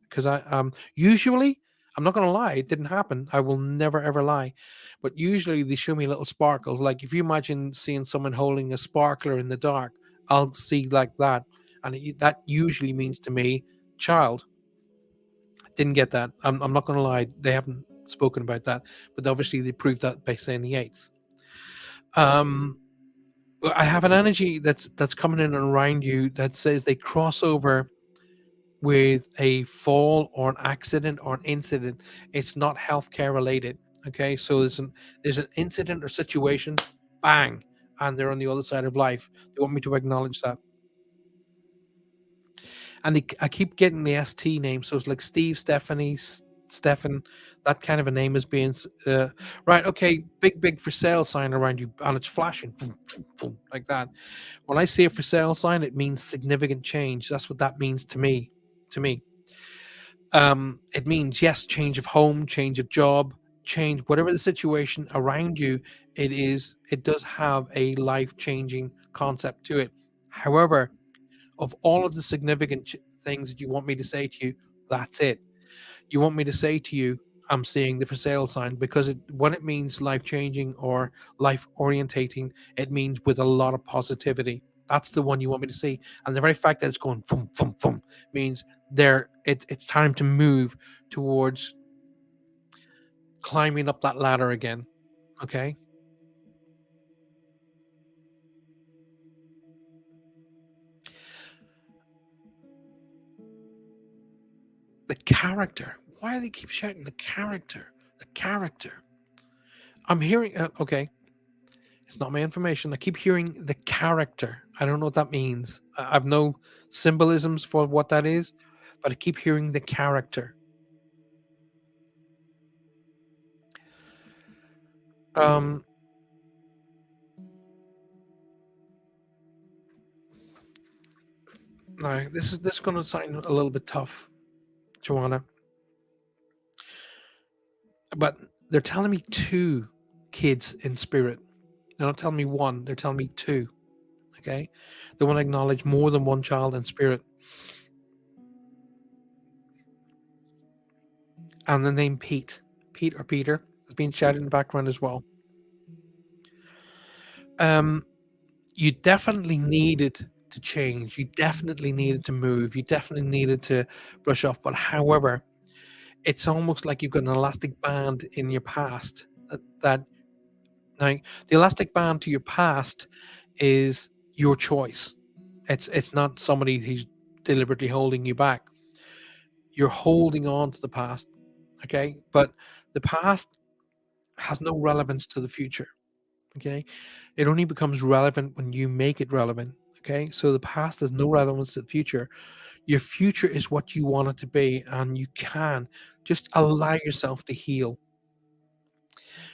Because I usually, I'm not gonna lie, it didn't happen. I will never ever lie, but usually they show me little sparkles. Like if you imagine seeing someone holding a sparkler in the dark, I'll see like that, and that usually means to me, child. Didn't get that. I'm not gonna lie, they haven't spoken about that, but obviously they proved that by saying the eighth. Um, well, I have an energy that's coming in and around you that says they cross over with a fall or an accident or an incident. It's not healthcare related. Okay, so there's an incident or situation, bang, and they're on the other side of life. They want me to acknowledge that, and I keep getting the ST name, so it's like Steve, Stephanie, Stefan. That kind of a name is being right. Okay, big for sale sign around you, and it's flashing boom, boom, boom, like that. When I see a for sale sign, it means significant change. That's what that means to me. To me, it means yes, change of home, change of job, change whatever the situation around you. It does have a life changing concept to it. However, of all of the significant things that you want me to say to you, that's it. You want me to say to you, I'm seeing the for sale sign, because when it means life changing or life orientating, it means with a lot of positivity. That's the one you want me to see. And the very fact that it's going boom, boom, boom means it's time to move towards climbing up that ladder again. Okay. The character. Why do they keep shouting the character? The character. I'm hearing, okay, it's not my information. I keep hearing the character. I don't know what that means. I've no symbolisms for what that is, but I keep hearing the character. Um, Now this is going to sound a little bit tough, Joanna, but they're telling me two kids in spirit. They're not telling me one. They're telling me two. Okay, they want to acknowledge more than one child in spirit, and the name Pete, Pete or Peter, is being shouted in the background as well. Um, you definitely needed to change. You definitely needed to move. You definitely needed to brush off. But however, it's almost like you've got an elastic band in your past. That now the elastic band to your past is your choice. It's not somebody who's deliberately holding you back. You're holding on to the past, okay? But the past has no relevance to the future, okay? It only becomes relevant when you make it relevant, okay? So the past has no relevance to the future. Your future is what you want it to be, and you can just allow yourself to heal.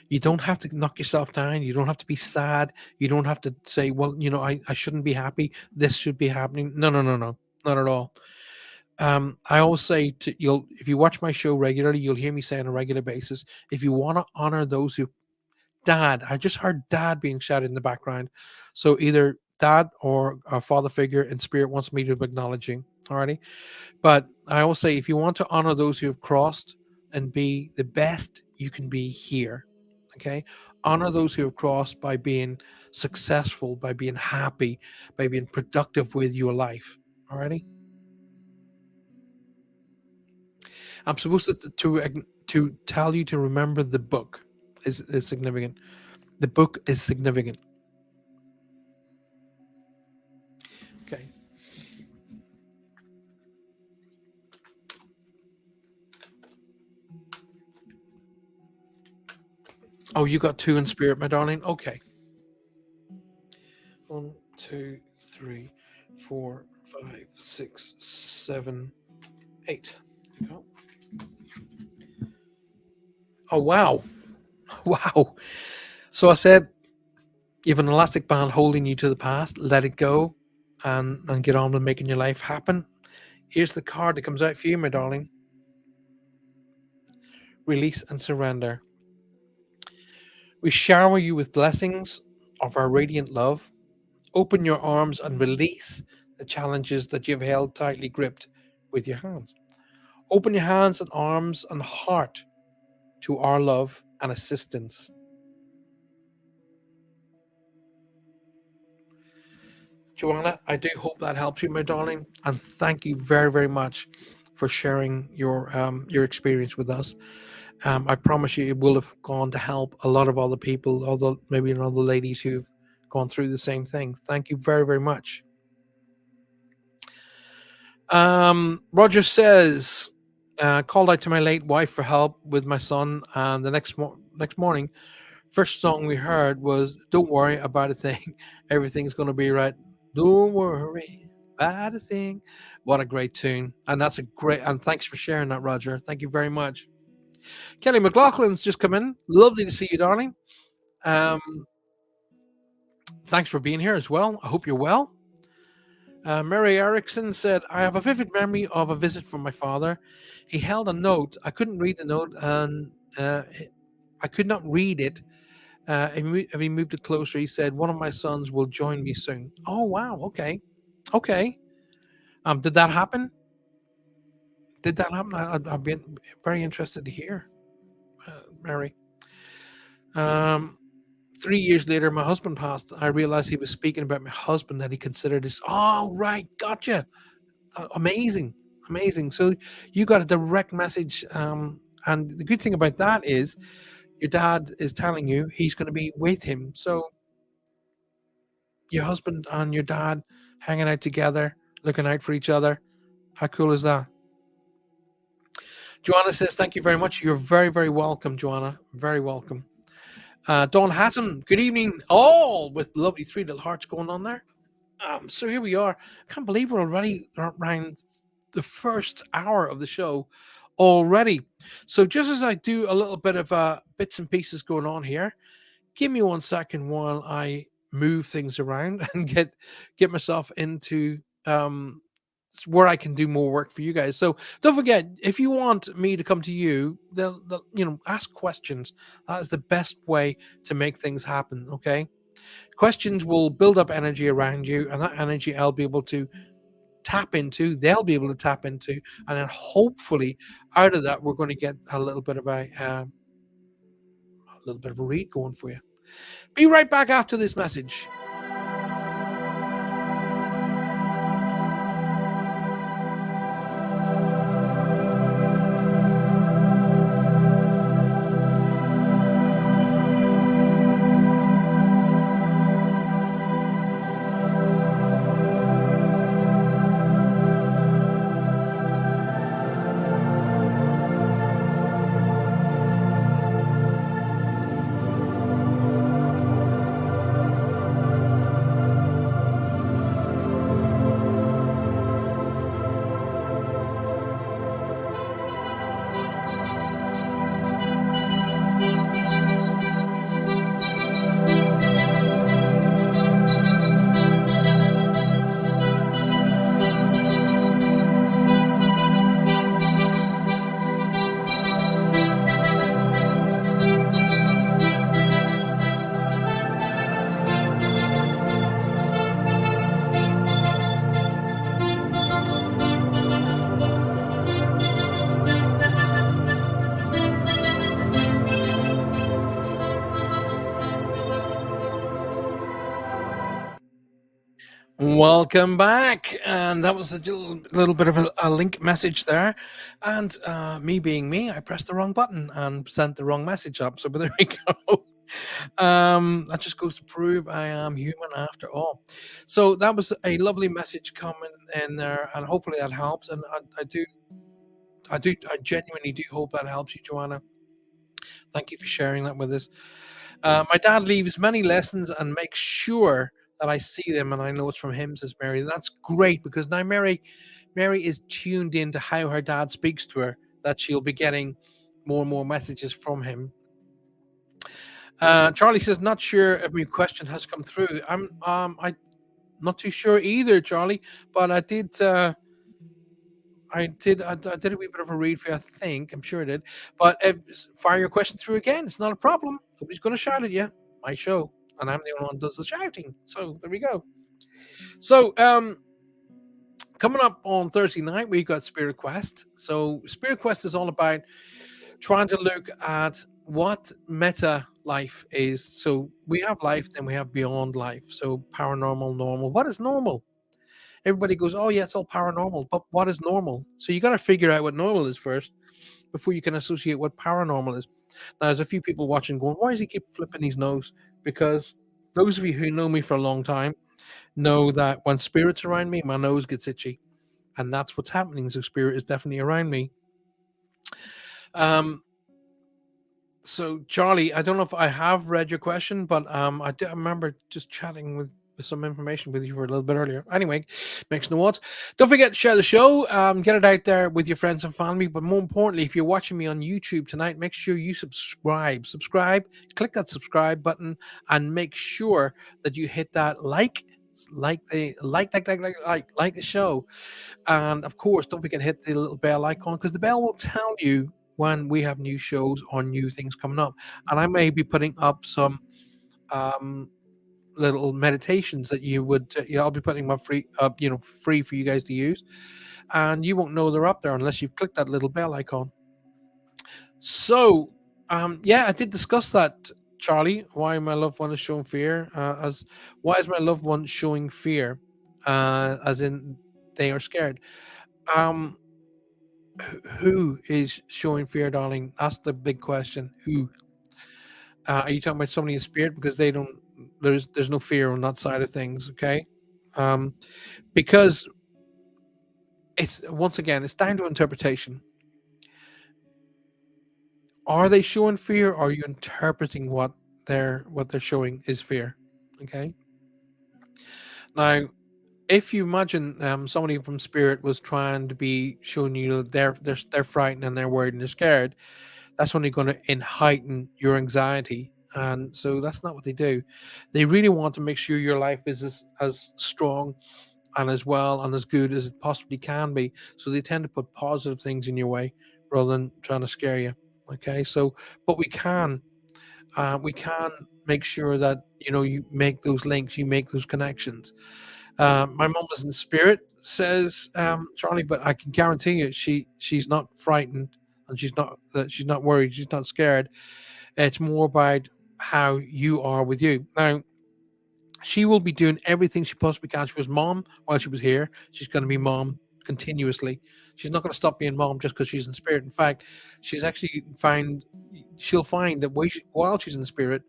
You don't have to knock yourself down. You don't have to be sad. You don't have to say, well, I shouldn't be happy. This should be happening. No, no, no, no, not at all. I always say if you watch my show regularly, you'll hear me say on a regular basis, if you want to honor those who, dad, I just heard dad being shouted in the background. So either dad or a father figure in spirit wants me to acknowledge you. Alrighty. But I always say, if you want to honor those who have crossed and be the best you can be here, okay, honor those who have crossed by being successful, by being happy, by being productive with your life. Alrighty. I'm supposed to tell you to remember the book is significant. The book is significant. Okay. Oh, you got two in spirit, my darling. Okay. One, two, three, four, five, six, seven, eight. There you go. Oh wow. Wow. So I said you have an elastic band holding you to the past, let it go and get on with making your life happen. Here's the card that comes out for you, my darling. Release and surrender. We shower you with blessings of our radiant love. Open your arms and release the challenges that you've held tightly gripped with your hands. Open your hands and arms and heart to our love and assistance. Joanna, I do hope that helps you, my darling, and thank you very, very much for sharing your experience with us. I promise you, it will have gone to help a lot of other people, other maybe other ladies who've gone through the same thing. Thank you very, very much. Roger says, called out to my late wife for help with my son, and the next morning, first song we heard was "Don't worry about a thing, everything's gonna be right." Don't worry about a thing. What a great tune, and that's a great. And thanks for sharing that, Roger. Thank you very much. Kelly McLaughlin's just come in. Lovely to see you, darling. Um, thanks for being here as well. I hope you're well. Mary Erickson said, I have a vivid memory of a visit from my father. He held a note. I couldn't read the note, and I could not read it. And he moved it closer. He said, one of my sons will join me soon. Oh, wow. Okay. Okay. Did that happen? Did that happen? I've been very interested to hear, Mary. Um, 3 years later, my husband passed. I realized he was speaking about my husband that he considered his. Oh, right. Gotcha. Amazing, amazing. So you got a direct message, and the good thing about that is your dad is telling you he's going to be with him. So your husband and your dad hanging out together, looking out for each other. How cool is that? Joanna says, "Thank you very much. You're very, very welcome, Joanna. Very welcome." Dawn Hatton, good evening, all with lovely three little hearts going on there. So here we are. I can't believe we're already around the first hour of the show already. So just as I do a little bit of bits and pieces going on here, give me 1 second while I move things around and get myself into where I can do more work for you guys. So don't forget, if you want me to come to you, they'll ask questions. That is the best way to make things happen. Okay, questions will build up energy around you, and that energy I'll be able to tap into, they'll be able to tap into, and then hopefully out of that we're going to get a little bit of a read going for you. Be right back after this message. Welcome back, and that was a little bit of a link message there, and me being me, I pressed the wrong button and sent the wrong message up. So, but there we go. That just goes to prove I am human after all. So that was a lovely message coming in there, and hopefully that helps. And I genuinely do hope that helps you, Joanna. Thank you for sharing that with us. My dad leaves many lessons and makes sure that I see them, and I know it's from him, says Mary. That's great because now Mary is tuned into how her dad speaks to her, that she'll be getting more and more messages from him. Charlie says, not sure if my question has come through. I'm not too sure either, Charlie, but I did I did a wee bit of a read for you, I think. I'm sure I did. But fire your question through again. It's not a problem. Nobody's going to shout at you. My show, and I'm the only one who does the shouting. So there we go. So coming up on Thursday night, we've got Spirit Quest. So Spirit Quest is all about trying to look at what meta life is. So we have life, then we have beyond life. So paranormal, normal. What is normal? Everybody goes, oh yeah, it's all paranormal. But what is normal? So you got to figure out what normal is first before you can associate what paranormal is. Now, there's a few people watching going, why does he keep flipping his nose? Because those of you who know me for a long time know that when spirits around me, my nose gets itchy. And that's what's happening. So spirit is definitely around me. Um, so Charlie, I don't know if I have read your question, but I remember just chatting with some information with you for a little bit earlier. Anyway, makes no odds. Don't forget to share the show. Get it out there with your friends and family. But more importantly, if you're watching me on YouTube tonight, make sure you subscribe. Subscribe. Click that subscribe button and make sure that you hit that like the show. And of course, don't forget to hit the little bell icon because the bell will tell you when we have new shows or new things coming up. And I may be putting up some um, little meditations that you would, I'll be putting them up free, free for you guys to use. And you won't know they're up there unless you click that little bell icon. So, yeah, I did discuss that, Charlie. Why my loved one is showing fear? As why is my loved one showing fear? As in, they are scared. Um, who is showing fear, darling? That's the big question. Who? Are you talking about somebody in spirit? Because they don't. There's no fear on that side of things. Okay. Um, because it's once again, it's down to interpretation. Are they showing fear? Or are you interpreting what they're showing is fear? Okay. Now, if you imagine somebody from spirit was trying to be showing you that they're frightened and they're worried and they're scared, that's only going to heighten your anxiety. And so that's not what they do. They really want to make sure your life is as strong and as well and as good as it possibly can be. So they tend to put positive things in your way rather than trying to scare you. Okay. So, but we can make sure that, you make those links, you make those connections. My mom was in spirit, says Charlie, but I can guarantee you, she's not frightened, and she's not worried, she's not scared. It's more about how you are with you. Now, she will be doing everything she possibly can. She was mom while she was here. She's going to be mom continuously. She's not going to stop being mom just because she's in spirit. In fact, she'll find that while she's in the spirit,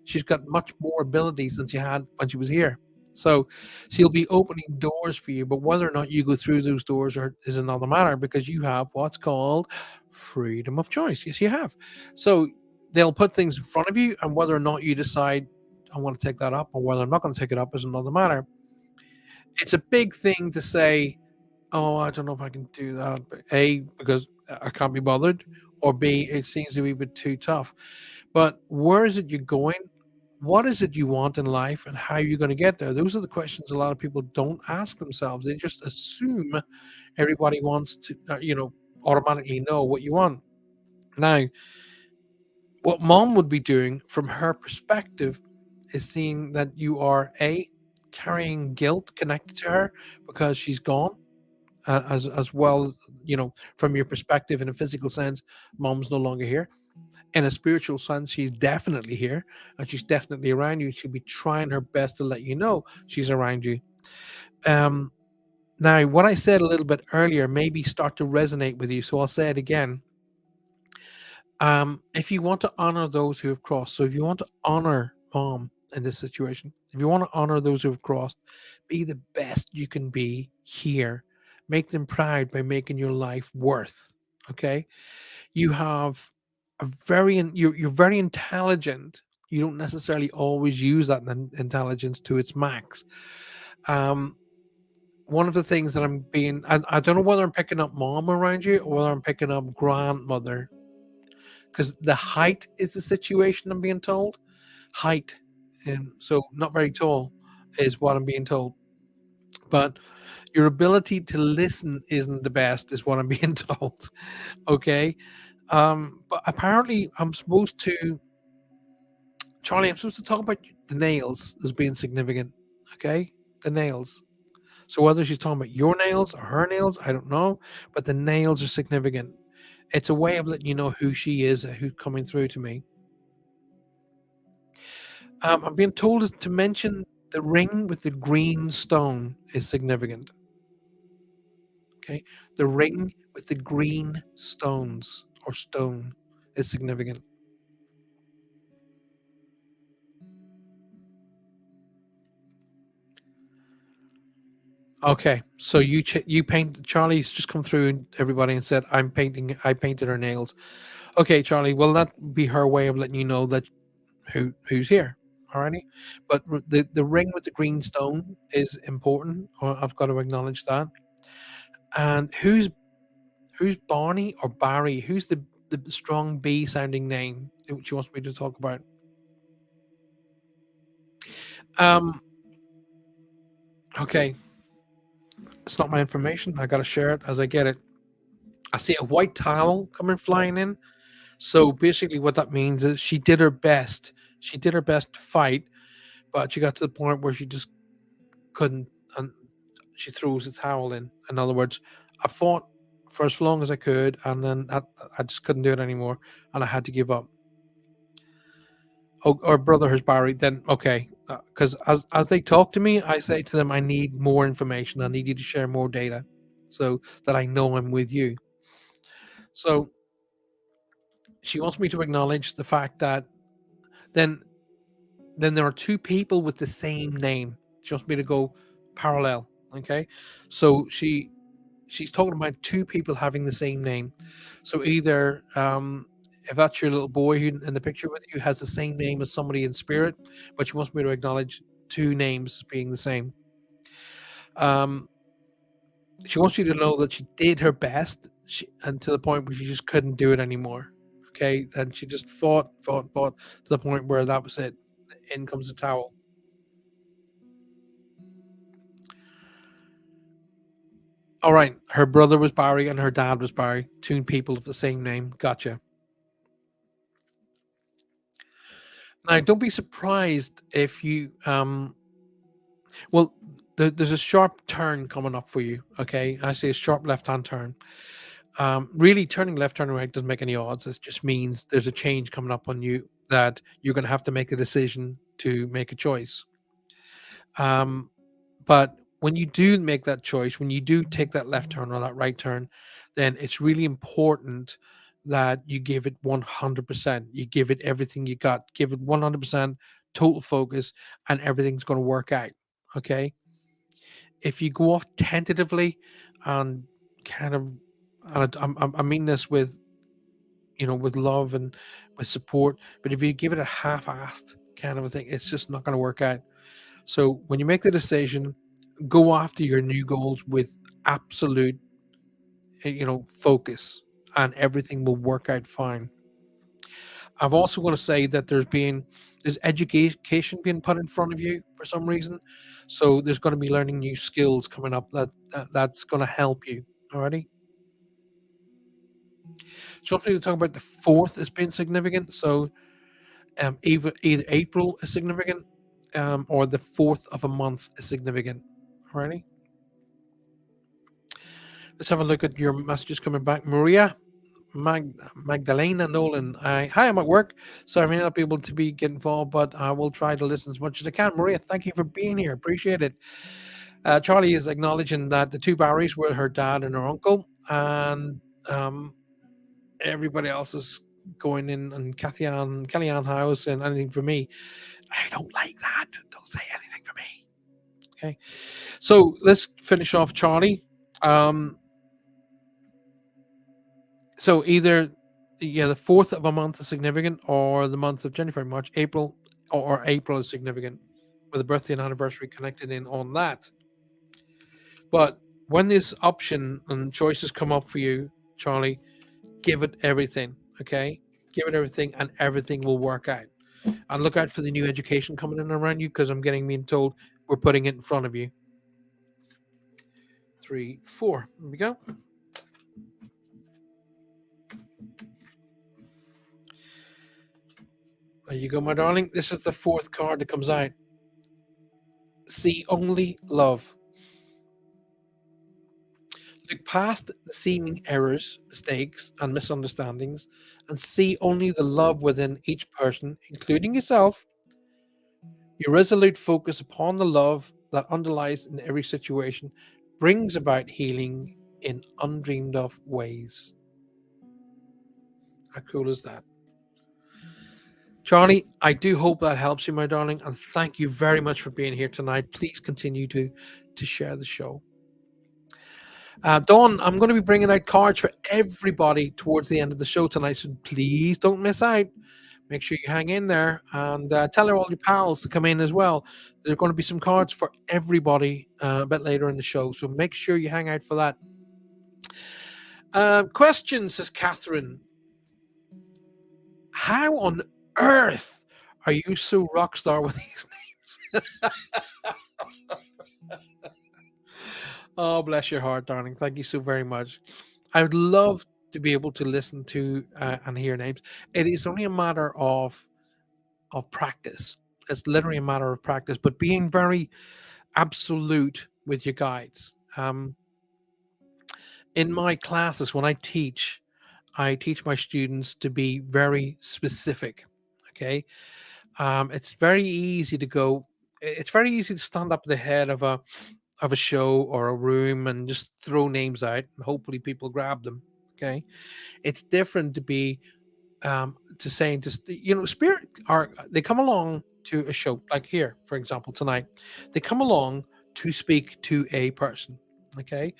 she's got much more abilities than she had when she was here. So she'll be opening doors for you, but whether or not you go through those doors is another matter because you have what's called freedom of choice. Yes, you have. So they'll put things in front of you, and whether or not you decide I want to take that up or whether I'm not going to take it up is another matter. It's a big thing to say, oh, I don't know if I can do that. A, because I can't be bothered, or B, it seems to be a bit too tough. But where is it you're going? What is it you want in life, and how are you going to get there? Those are the questions a lot of people don't ask themselves. They just assume everybody wants to, automatically know what you want. Now, what mom would be doing from her perspective is seeing that you are carrying guilt connected to her because she's gone, as well, from your perspective in a physical sense, mom's no longer here. In a spiritual sense, she's definitely here and she's definitely around you. She'll be trying her best to let you know she's around you. Um, Now, what I said a little bit earlier maybe start to resonate with you, so I'll say it again. If you want to honor those who have crossed, so if you want to honor mom in this situation, if you want to honor those who have crossed, be the best you can be here. Make them proud by making your life worth. Okay, you have you're very intelligent. You don't necessarily always use that intelligence to its max. Um, One of the things that I don't know whether I'm picking up mom around you or whether I'm picking up grandmother, because the height is the situation I'm being told. Height, and so not very tall is what I'm being told. but your ability to listen isn't the best, is what I'm being told. Okay. But apparently, Charlie, I'm supposed to talk about the nails as being significant. Okay. The nails. So whether she's talking about your nails or her nails, I don't know, but the nails are significant. It's a way of letting you know who she is and who's coming through to me. I'm being told to mention the ring with the green stone is significant. Okay. The ring with the green stones or stone is significant. Okay. So you paint Charlie's just come through and everybody and said I painted her nails. Okay, Charlie, well that be her way of letting you know that who's here. Alrighty. But the ring with the green stone is important. I've got to acknowledge that. And who's Barney or Barry? Who's the strong B sounding name that she wants me to talk about? Um, okay, it's not my information. I gotta share it as I get it. I see a white towel coming flying in. So basically, what that means is she did her best. She did her best to fight, but she got to the point where she just couldn't, and she throws the towel in. In other words, I fought for as long as I could, and then I just couldn't do it anymore, and I had to give up. Oh, or brother has buried, then okay. Because as they talk to me, I say to them, I need more information. I need you to share more data, so that I know I'm with you. So she wants me to acknowledge the fact that then then there are two people with the same name. She wants me to go parallel. Okay, so she's talking about two people having the same name. So either if that's your little boy who in the picture with you has the same name as somebody in spirit, but she wants me to acknowledge two names as being the same. Um, she wants you to know that she did her best, and to the point where she just couldn't do it anymore. Okay, and she just fought to the point where that was it. In comes the towel. All right, her brother was Barry and her dad was Barry. Two people of the same name. Gotcha. Now, don't be surprised if you well, there's a sharp turn coming up for you. Okay, I say a sharp left-hand turn. Really, turning left, turning right doesn't make any odds. It just means there's a change coming up on you that you're going to have to make a decision to make a choice. Um, but when you do make that choice, when you do take that left turn or that right turn, then it's really important that you give it 100%. You give it everything you got. Give it 100% total focus, and everything's going to work out. Okay. If you go off tentatively and kind of, and I mean this with, with love and with support, but if you give it a half-assed kind of a thing, it's just not going to work out. So when you make the decision, go after your new goals with absolute, focus, and everything will work out fine. I've also going to say that there's education being put in front of you for some reason, so there's going to be learning new skills coming up that's going to help you. Alrighty. So I'm going to talk about the fourth as being significant. So either April is significant, or the fourth of a month is significant. Alrighty. Let's have a look at your messages coming back. Maria Magdalena Nolan. Hi, I'm at work, so I may not be able to be get involved, but I will try to listen as much as I can. Maria, thank you for being here. Appreciate it. Charlie is acknowledging that the two Barrys were her dad and her uncle, and um, everybody else is going in and Kellyanne house and anything for me. I don't like that. Don't say anything for me. Okay. So let's finish off Charlie. Um, So either the fourth of a month is significant, or the month of January, March, April, or April is significant, with a birthday and anniversary connected in on that. But when this option and choices come up for you, Charlie, give it everything. Okay, give it everything, and everything will work out. And look out for the new education coming in around you, because I'm getting being told we're putting it in front of you. three, four. Here we go. There you go, my darling. This is the fourth card that comes out. See only love. Look past the seeming errors, mistakes, and misunderstandings, and see only the love within each person, including yourself. Your resolute focus upon the love that underlies in every situation brings about healing in undreamed of ways. How cool is that? Charlie, I do hope that helps you, my darling, and thank you very much for being here tonight. Please continue to share the show. Dawn, I'm going to be bringing out cards for everybody towards the end of the show tonight, so please don't miss out. Make sure you hang in there and tell all your pals to come in as well. There are going to be some cards for everybody a bit later in the show, so make sure you hang out for that. Question, says Catherine. How on earth are you so rock star with these names? Oh, bless your heart, darling. Thank you so very much. I would love to be able to listen to and hear names. It is only a matter of practice. It's literally a matter of practice, but being very absolute with your guides. In my classes, when I teach my students to be very specific. Okay, it's very easy to go. It's very easy to stand up at the head of a show or a room and just throw names out, and hopefully people grab them. Okay, it's different to be to saying just spirit are they come along to a show like here, for example, tonight. They come along to speak to a person. Okay,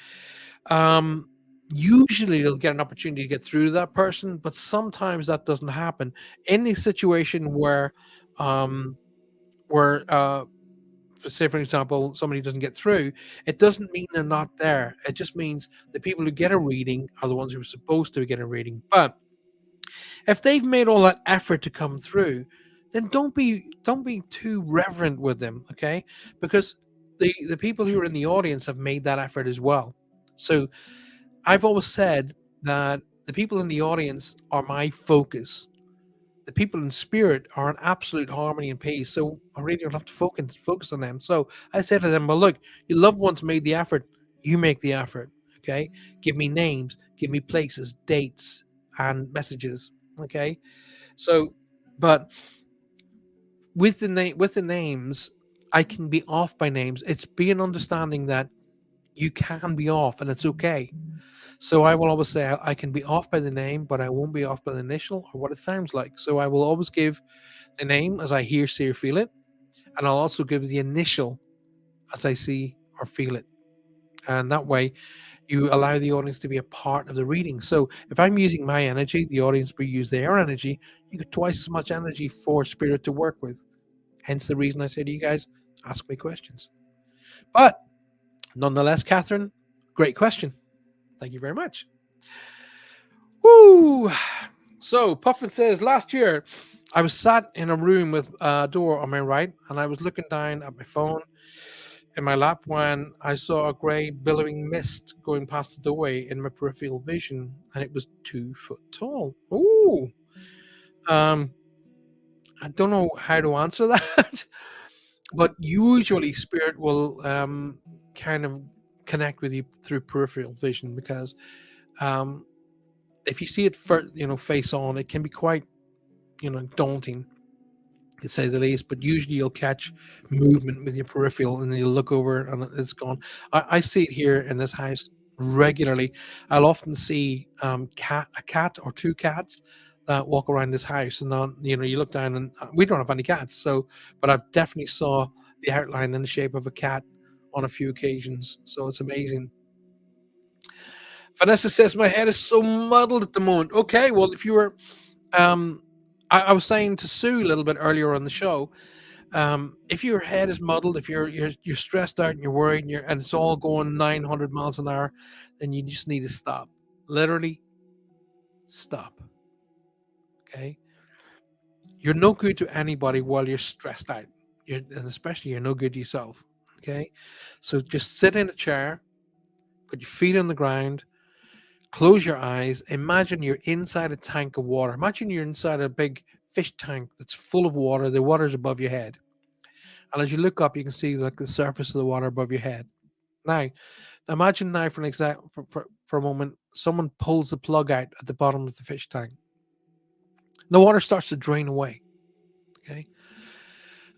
um, usually they'll get an opportunity to get through to that person, but sometimes that doesn't happen. In a situation um, where say for example somebody doesn't get through, it doesn't mean they're not there. It just means the people who get a reading are the ones who are supposed to get a reading. But if they've made all that effort to come through, then don't be too reverent with them, okay? Because the people who are in the audience have made that effort as well. So I've always said that the people in the audience are my focus. The people in spirit are in absolute harmony and peace. So I really don't have to focus on them. So I said to them, well, look, your loved ones made the effort. You make the effort. Okay. Give me names, give me places, dates, and messages. Okay. So, but with the names, I can be off by names. It's being understanding that you can be off and it's okay. So I will always say I can be off by the name, but I won't be off by the initial or what it sounds like. So I will always give the name as I hear, see, or feel it, and I'll also give the initial as I see or feel it. And that way, you allow the audience to be a part of the reading. So if I'm using my energy, the audience will use their energy. You get twice as much energy for spirit to work with. Hence the reason I say to you guys, ask me questions. But nonetheless, Catherine, great question. Thank you very much. Woo! So Puffin says, last year I was sat in a room with a door on my right, and I was looking down at my phone in my lap when I saw a grey billowing mist going past the doorway in my peripheral vision, and it was 2 foot tall. Ooh. Um, I don't know how to answer that, but usually spirit will kind of connect with you through peripheral vision because um, if you see it face on, it can be quite daunting to say the least. But usually you'll catch movement with your peripheral, and then you'll look over and it's gone. I see it here in this house regularly. I'll often see a cat or two cats that walk around this house, and then you look down and we don't have any cats. So, but I've definitely saw the outline in the shape of a cat on a few occasions. So it's amazing. Vanessa says my head is so muddled at the moment. Okay, well if you were um I was saying to Sue a little bit earlier on the show, if your head is muddled, if you're stressed out and you're worried and it's all going 900 miles an hour, then you just need to stop. Literally stop. Okay? You're no good to anybody while you're stressed out. And especially you're no good to yourself. Okay? So just sit in a chair, Put your feet on the ground. Close your eyes. Imagine you're inside a tank of water. Imagine you're inside a big fish tank that's full of water. The water's above your head. And as you look up, you can see like the surface of the water above your head. Now, imagine now for an exact for a moment, someone pulls the plug out at the bottom of the fish tank. The water starts to drain away. Okay.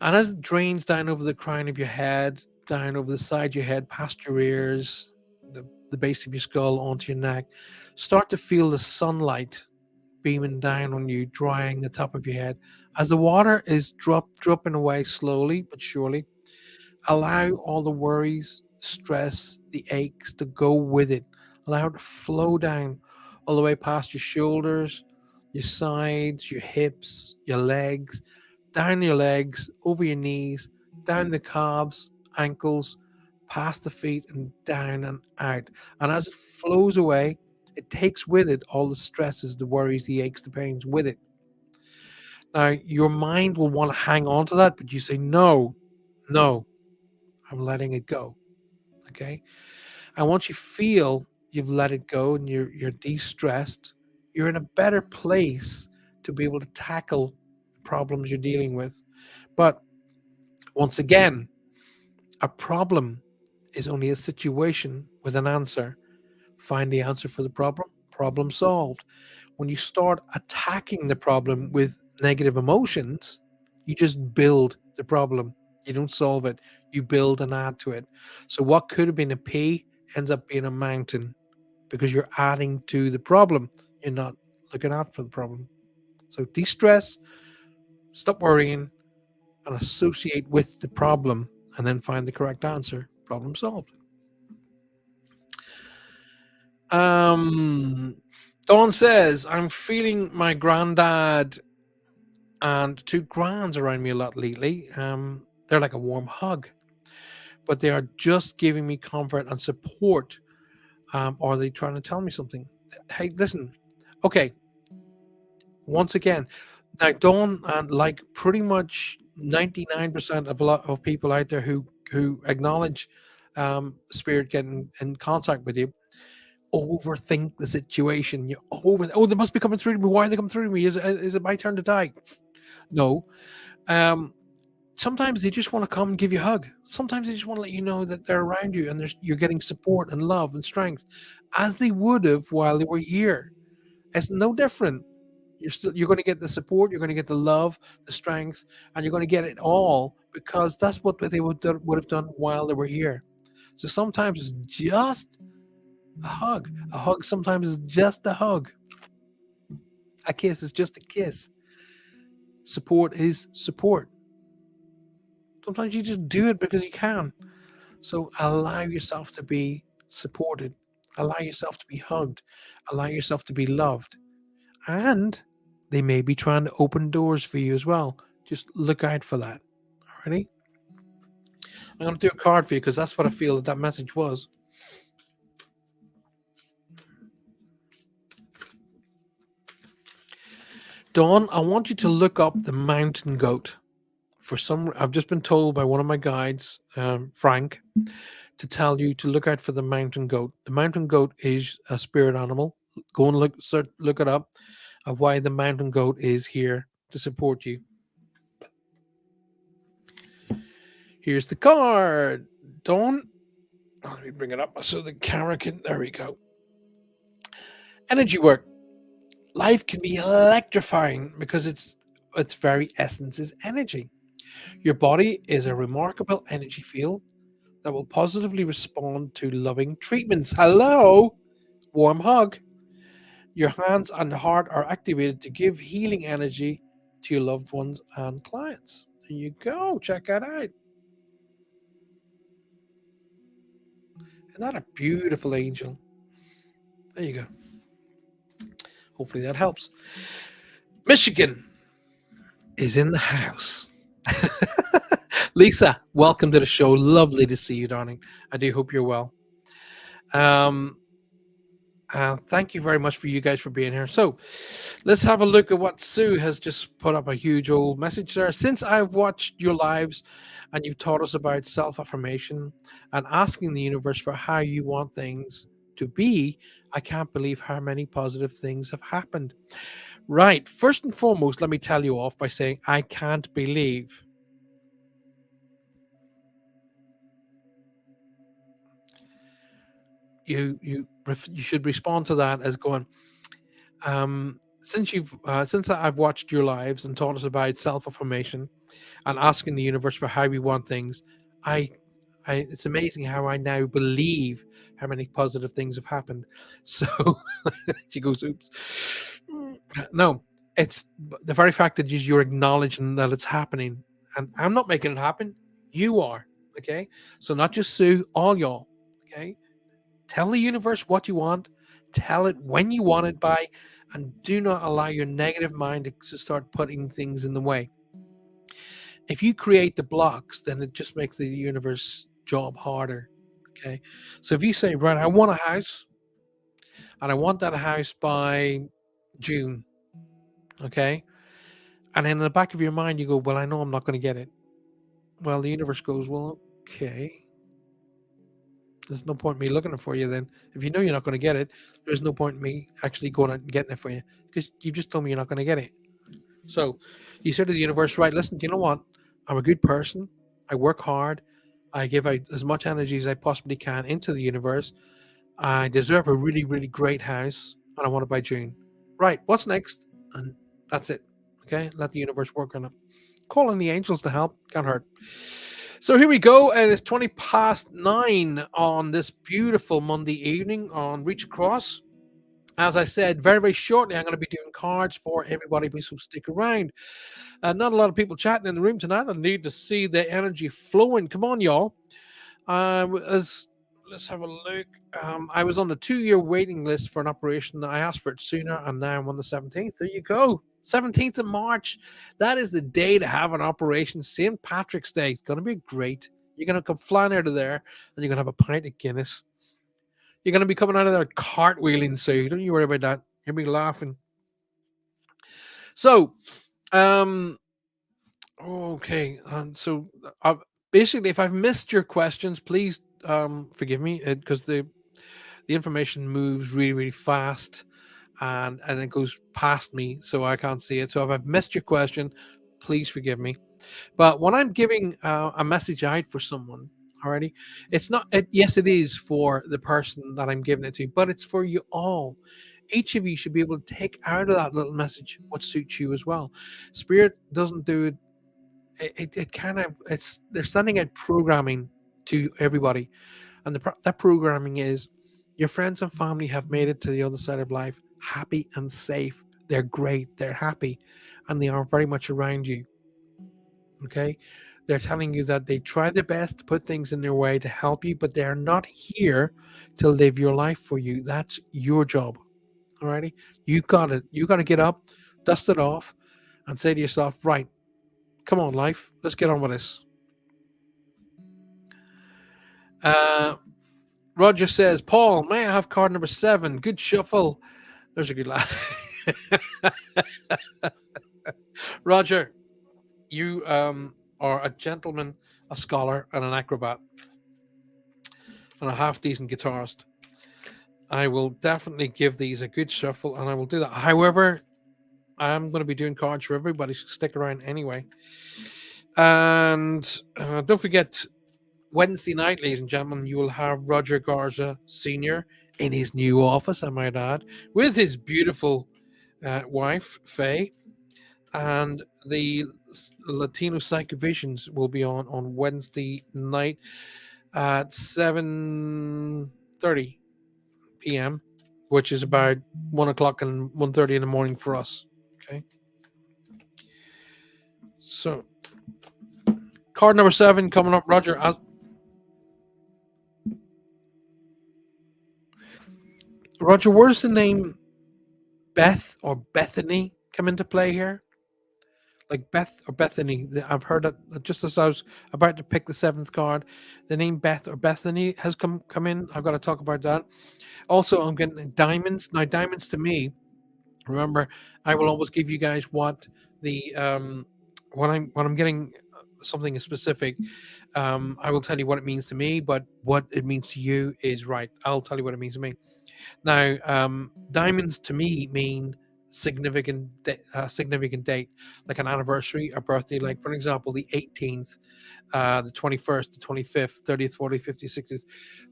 And as it drains down over the crown of your head, down over the side of your head, past your ears, the base of your skull, onto your neck, start to feel the sunlight beaming down on you, drying the top of your head. As the water is dropping away slowly but surely, allow all the worries, stress, the aches to go with it. Allow it to flow down all the way past your shoulders, your sides, your hips, your legs, down your legs, over your knees, down the calves, ankles, past the feet, and down and out. And as it flows away, it takes with it all the stresses, the worries, the aches, the pains with it. Now, your mind will want to hang on to that, but you say, no, no, I'm letting it go. Okay. And once you feel you've let it go and you're de-stressed, you're in a better place to be able to tackle problems you're dealing with. But once again, a problem is only a situation with an answer. Find the answer for the problem solved. When you start attacking the problem with negative emotions, you just build the problem. You don't solve it, you build and add to it. So, what could have been a P ends up being a mountain because you're adding to the problem. You're not looking out for the problem. So, de stress, stop worrying, and associate with the problem, and then find the correct answer. Problem solved. Um, Dawn says, I'm feeling my granddad and two grands around me a lot lately. They're like a warm hug, but they are just giving me comfort and support. Or are they trying to tell me something? Hey, listen. Okay, once again, now Dawn and like pretty much 99% of a lot of people out there who acknowledge spirit getting in contact with you overthink the situation. You they must be coming through to me. Why are they coming through to me? Is it my turn to die? No. Um, Sometimes they just want to come and give you a hug. Sometimes they just want to let you know that they're around you and you're getting support and love and strength, as they would have while they were here. It's no different. You're going to get the support, you're going to get the love, the strength, and you're going to get it all because that's what they would have done while they were here. So sometimes it's just a hug. A hug sometimes is just a hug. A kiss is just a kiss. Support is support. Sometimes you just do it because you can. So allow yourself to be supported. Allow yourself to be hugged. Allow yourself to be loved. And they may be trying to open doors for you as well. Just look out for that. Alrighty? I'm going to do a card for you because that's what I feel that message was. Dawn, I want you to look up the mountain goat. I've just been told by one of my guides, Frank, to tell you to look out for the mountain goat. The mountain goat is a spirit animal. Go and look it up of why the mountain goat is here to support you. Here's the card. Dawn, let me bring it up so the camera can. There we go. Energy work. Life can be electrifying because its very essence is energy. Your body is a remarkable energy field that will positively respond to loving treatments. Hello, warm hug. Your hands and heart are activated to give healing energy to your loved ones and clients. There you go. Check that out. Isn't that a beautiful angel? There you go. Hopefully that helps. Michigan is in the house. Lisa, welcome to the show. Lovely to see you, darling. I do hope you're well. Thank you very much for you guys for being here. So, let's have a look at what Sue has just put up a huge old message there. Since I've watched your lives and you've taught us about self affirmation and asking the universe for how you want things to be, I can't believe how many positive things have happened. Right. First and foremost, let me tell you off by saying I can't believe you should respond to that as going, since I've watched your lives and taught us about self affirmation and asking the universe for how we want things, I, it's amazing how I now believe how many positive things have happened. So she goes, "Oops, no, it's the very fact that you're acknowledging that it's happening, and I'm not making it happen. You are, okay. So not just Sue, all y'all, okay. Tell the universe what you want. Tell it when you want it by, and do not allow your negative mind to start putting things in the way. If you create the blocks, then it just makes the universe job harder. Okay. So if you say, right, I want a house and I want that house by June. Okay. And in the back of your mind, you go, well, I know I'm not going to get it. Well, the universe goes, well, okay. There's no point in me looking for you then. If you know you're not going to get it, there's no point in me actually going out and getting it for you because you just told me you're not going to get it. So you say to the universe, right, listen, do you know what? I'm a good person. I work hard. I give out as much energy as I possibly can into the universe. I deserve a really, really great house and I want it by June. Right, what's next? And that's it. Okay, let the universe work on it. Calling the angels to help can't hurt. So here we go. And it's 20 past 9 on this beautiful Monday evening on Reach Across. As I said, very, very shortly, I'm going to be doing cards for everybody. Please stick around. Not a lot of people chatting in the room tonight. I need to see the energy flowing. Come on, y'all. As let's have a look. I was on the 2 year waiting list for an operation. I asked for it sooner, and now I'm on the 17th. There you go. 17th of March. That is the day to have an operation. St. Patrick's Day. It's going to be great. You're going to come flying out of there, and you're going to have a pint of Guinness. You're going to be coming out of there cartwheeling, so don't you worry about that. You'll be laughing. So, um, okay. So, basically, if I've missed your questions, please forgive me because the information moves really, really fast and it goes past me, so I can't see it. So, if I've missed your question, please forgive me. But when I'm giving a message out for someone, already, it's not. Yes, it is for the person that I'm giving it to, but it's for you all. Each of you should be able to take out of that little message what suits you as well. Spirit doesn't do it. It kind of it's they're sending out programming to everybody, and that programming is your friends and family have made it to the other side of life happy and safe. They're great. They're happy, and they are very much around you. Okay. They're telling you that they try their best to put things in their way to help you, but they're not here to live your life for you. That's your job. Alrighty. You got it. You got to get up, dust it off, and say to yourself, right, come on, life, let's get on with this. Uh, Roger says, Paul, may I have card number 7? Good shuffle. There's a good lad. Roger, you are a gentleman, a scholar, and an acrobat, and a half decent guitarist. I will definitely give these a good shuffle, and I will do that. However, I'm going to be doing cards for everybody, so stick around anyway. And don't forget, Wednesday night, ladies and gentlemen, you will have Roger Garza Sr. in his new office, I might add, with his beautiful wife, Faye. And the Latino Psych Visions will be on Wednesday night at 7:30 p.m., which is about 1 o'clock and 1:30 in the morning for us. Okay. So card number 7 coming up, Roger. Roger, where's the name Beth or Bethany come into play here? like Beth or Bethany. I've heard it just as I was about to pick the seventh card. The name Beth or Bethany has come in. I've got to talk about that. Also, I'm getting diamonds. Now, diamonds to me, remember, I will always give you guys what the when I'm getting something specific. I will tell you what it means to me, but what it means to you is right. I'll tell you what it means to me. Now, diamonds to me mean significant date, like an anniversary, a birthday. Like for example, the 18th, the 21st, the 25th, 30th, 40th, 50th, 60th.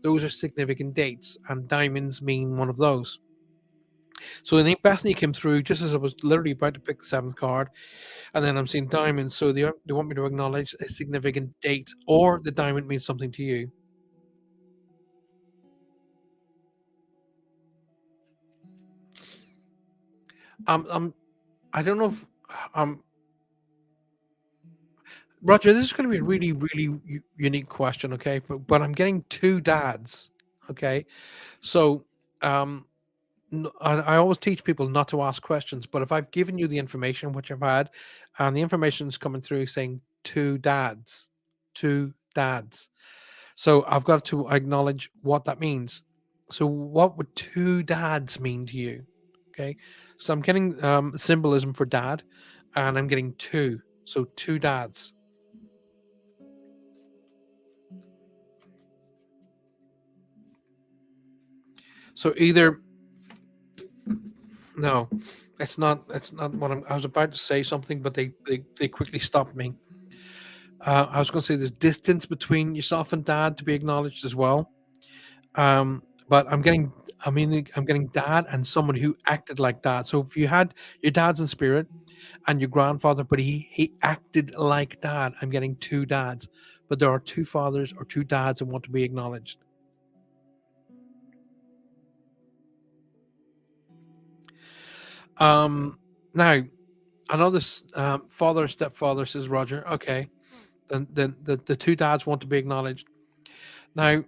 Those are significant dates, and diamonds mean one of those. So the name Bethany came through just as I was literally about to pick the seventh card, and then I'm seeing diamonds. So they want me to acknowledge a significant date, or the diamond means something to you. Um, I don't know if um Roger, this is going to be a really, really unique question, okay? But I'm getting two dads, okay? So, um, I always teach people not to ask questions, but if I've given you the information, which I've had, and the information is coming through saying two dads. So I've got to acknowledge what that means. So, what would two dads mean to you? Okay, so I'm getting symbolism for dad, and I'm getting two. So, two dads. So either no, it's not. It's not what I was about to say something, but they quickly stopped me. I was going to say there's distance between yourself and dad to be acknowledged as well. But I'm getting, I mean, I'm getting dad and someone who acted like dad. So if you had your dad's in spirit and your grandfather, but he acted like dad, I'm getting two dads. But there are two fathers or two dads that want to be acknowledged. Now another father stepfather says Roger. Okay, then the two dads want to be acknowledged. Now,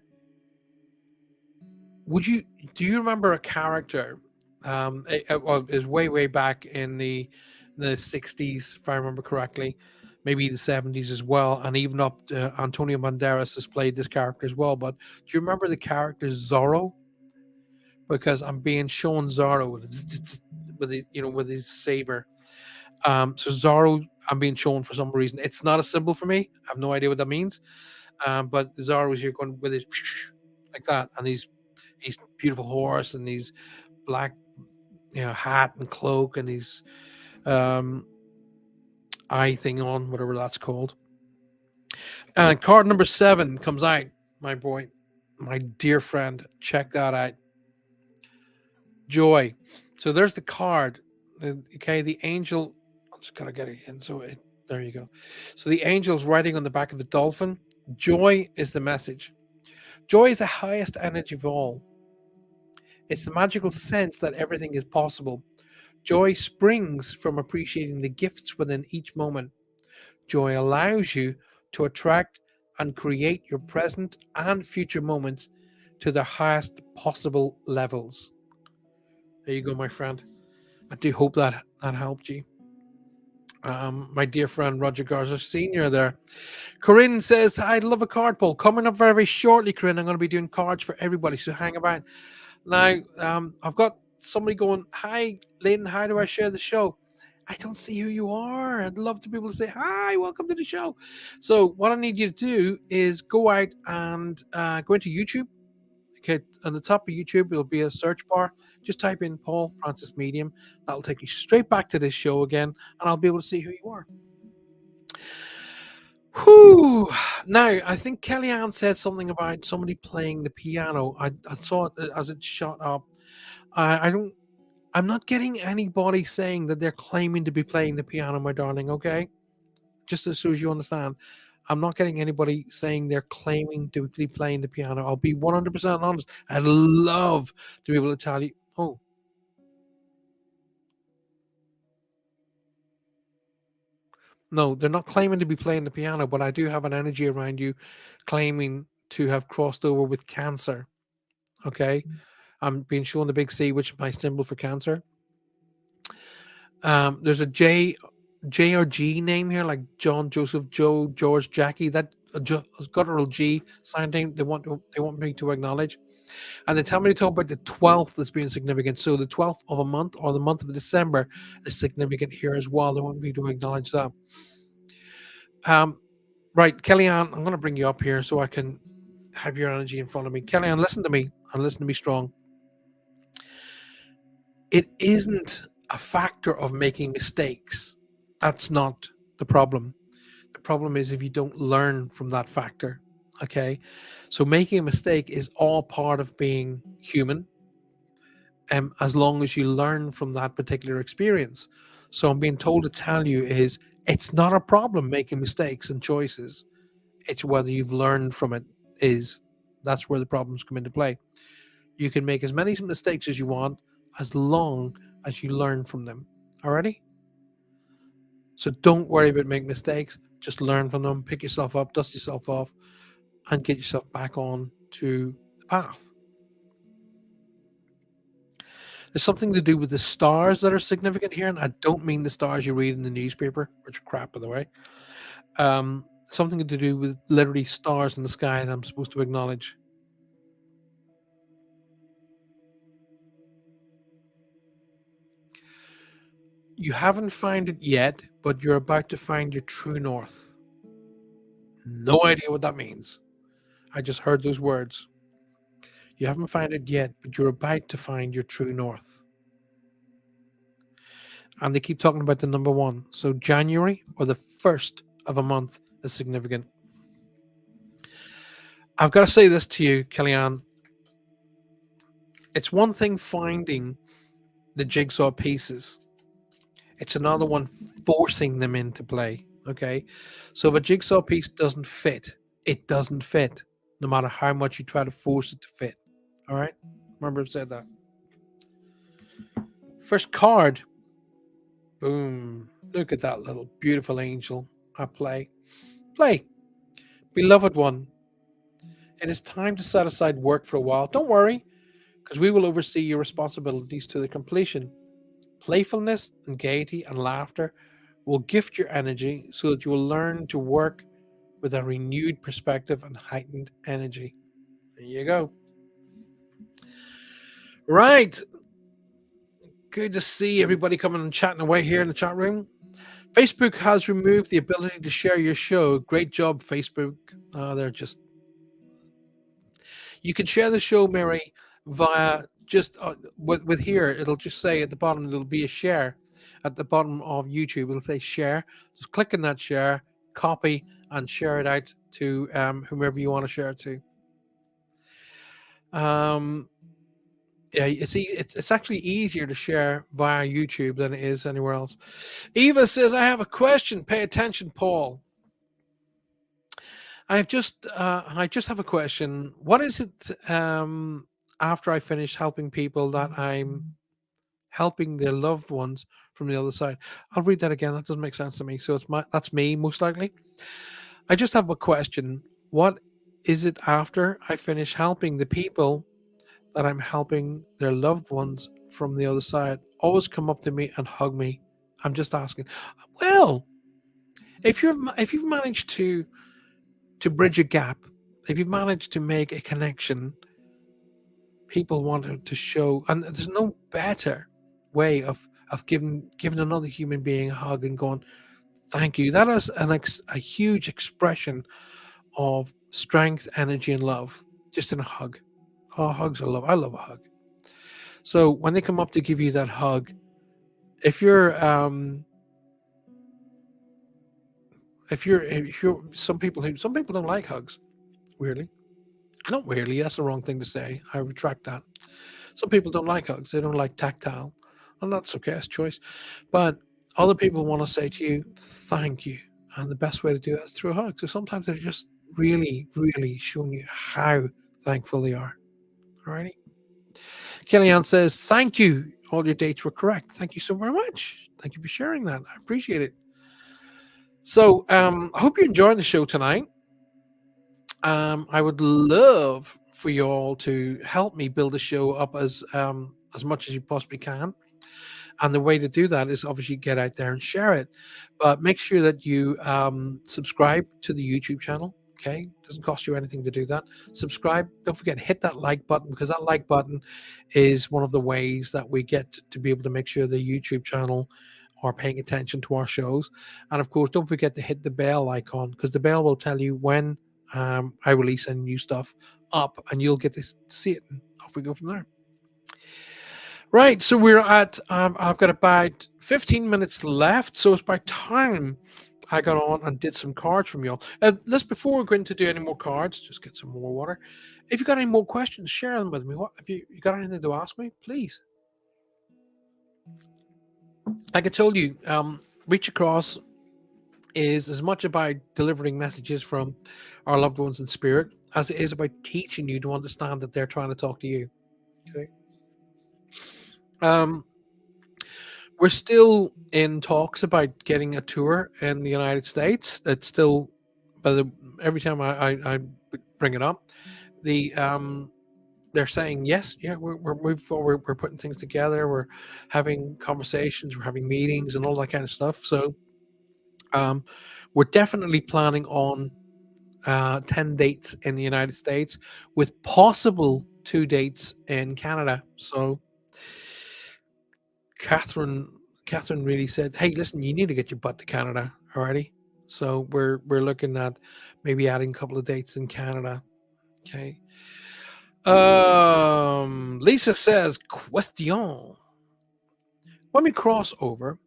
would you do you remember a character? Well, is way back in the 60s, if I remember correctly, maybe the 70s as well, and even up to Antonio Banderas has played this character as well. But do you remember the character Zorro? Because I'm being shown Zorro with his, with his saber. So Zorro, I'm being shown for some reason. It's not a symbol for me. I have no idea what that means. But Zorro is here going with his like that, and he's beautiful horse and he's black, hat and cloak and his um eye thing on, whatever that's called. And card number 7 comes out, my boy, my dear friend. Check that out. Joy. So there's the card. Okay, the angel. I'm just gonna get it in. There you go. So the angel's writing on the back of the dolphin. Joy is the message. Joy is the highest energy of all. It's the magical sense that everything is possible. Joy springs from appreciating the gifts within each moment. Joy allows you to attract and create your present and future moments to the highest possible levels. There you go, my friend. I do hope that helped you. My dear friend Roger Garza Sr. there. Corinne says, I'd love a card pull. Coming up very, very shortly, Corinne. I'm going to be doing cards for everybody, so hang about. Now, I've got somebody going, Hi, Lynn, how do I share the show? I don't see who you are. I'd love to be able to say, Hi, welcome to the show. So, what I need you to do is go out and go into YouTube. Okay, on the top of YouTube, there'll be a search bar. Just type in Paul Francis Medium. That'll take you straight back to this show again, and I'll be able to see who you are. Whew. Now, I think Kellyanne said something about somebody playing the piano. I saw it as it shot up. I don't. I'm not getting anybody saying that they're claiming to be playing the piano, my darling. Okay, just as soon as you understand, I'm not getting anybody saying they're claiming to be playing the piano. I'll be 100% honest. I'd love to be able to tell you. Oh, no, they're not claiming to be playing the piano, but I do have an energy around you claiming to have crossed over with cancer. Okay. I'm being shown the big C, which is my symbol for cancer. There's a J. J or G name here, like John, Joseph, Joe, George, Jackie. That guttural G sign name they want me to acknowledge, and they tell me to talk about the 12th as being significant. So the 12th of a month or the month of December is significant here as well. They want me to acknowledge that. Um, right, Kellyanne, I'm going to bring you up here so I can have your energy in front of me. Kellyanne, listen to me and listen to me strong. It isn't a factor of making mistakes. That's not the problem. The problem is if you don't learn from that factor. Okay. So making a mistake is all part of being human, as long as you learn from that particular experience. So I'm being told to tell you is it's not a problem making mistakes and choices. It's whether you've learned from it is that's where the problems come into play. You can make as many mistakes as you want as long as you learn from them. Alrighty? So don't worry about making mistakes. Just learn from them, pick yourself up, dust yourself off, and get yourself back on to the path. There's something to do with the stars that are significant here, and I don't mean the stars you read in the newspaper, which are crap, by the way. Something to do with literally stars in the sky that I'm supposed to acknowledge. You haven't found it yet, but you're about to find your true north. No idea what that means. I just heard those words. You haven't found it yet, but you're about to find your true north. And they keep talking about the number one. So January or the first of a month is significant. I've got to say this to you, Kellyanne. It's one thing finding the jigsaw pieces. It's another one forcing them into play. Okay. So if a jigsaw piece doesn't fit, it doesn't fit, no matter how much you try to force it to fit. All right. Remember I've said that. First card. Boom. Look at that little beautiful angel at play. Play. Beloved one, it is time to set aside work for a while. Don't worry, because we will oversee your responsibilities to the completion. Playfulness and gaiety and laughter will gift your energy so that you will learn to work with a renewed perspective and heightened energy. There you go. Right. Good to see everybody coming and chatting away here in the chat room. Facebook has removed the ability to share your show. Great job, Facebook. They're just. You can share the show, Mary, via just with here. It'll just say at the bottom. It'll be a share at the bottom of YouTube. It'll say share. Just click on that share, copy, and share it out to whomever you want to share it to. Yeah, it's actually easier to share via YouTube than it is anywhere else. Eva says, "I have a question. Pay attention, Paul. I just have a question. What is it after I finish helping people that I'm helping their loved ones from the other side?" I'll read that again. That doesn't make sense to me. So that's me most likely. I just have a question. What is it after I finish helping the people that I'm helping their loved ones from the other side always come up to me and hug me? I'm just asking. Well, if you've managed to bridge a gap, if you've managed to make a connection, people want to show, and there's no better way of giving another human being a hug and going, "Thank you." That is a huge expression of strength, energy, and love, just in a hug. Oh, hugs are love. I love a hug. So when they come up to give you that hug, if you're some people don't like hugs, weirdly. Not weirdly, that's the wrong thing to say. I retract that. Some people don't like hugs. They don't like tactile. And that's okay, it's choice. But other people want to say to you, thank you. And the best way to do it is through a hug. So sometimes they're just really, really showing you how thankful they are. Alrighty. Kellyanne says, thank you. All your dates were correct. Thank you so very much. Thank you for sharing that. I appreciate it. So I hope you're enjoying the show tonight. I would love for you all to help me build the show up as much as you possibly can. And the way to do that is obviously get out there and share it. But make sure that you subscribe to the YouTube channel. Okay, doesn't cost you anything to do that. Subscribe. Don't forget, hit that like button, because that like button is one of the ways that we get to be able to make sure the YouTube channel are paying attention to our shows. And of course, don't forget to hit the bell icon, because the bell will tell you when I release any new stuff up, and you'll get to see it. And off we go from there. Right, so we're at. I've got about 15 minutes left, so it's by time I got on and did some cards from y'all. Let's before we go into do any more cards, just get some more water. If you got any more questions, share them with me. What if you got anything to ask me? Please. Like I told you, Reach Across is as much about delivering messages from our loved ones in spirit as it is about teaching you to understand that they're trying to talk to you. Okay. Um, we're still in talks about getting a tour in the United States. It's still, but every time I bring it up, the they're saying yes, yeah, we're moving forward. We're putting things together. We're having conversations. We're having meetings and all that kind of stuff. So um, we're definitely planning on 10 dates in the United States with possible 2 dates in Canada. So Catherine Catherine really said, "Hey, listen, you need to get your butt to Canada already." So we're looking at maybe adding a couple of dates in Canada. Okay. Lisa says, question. When we cross over,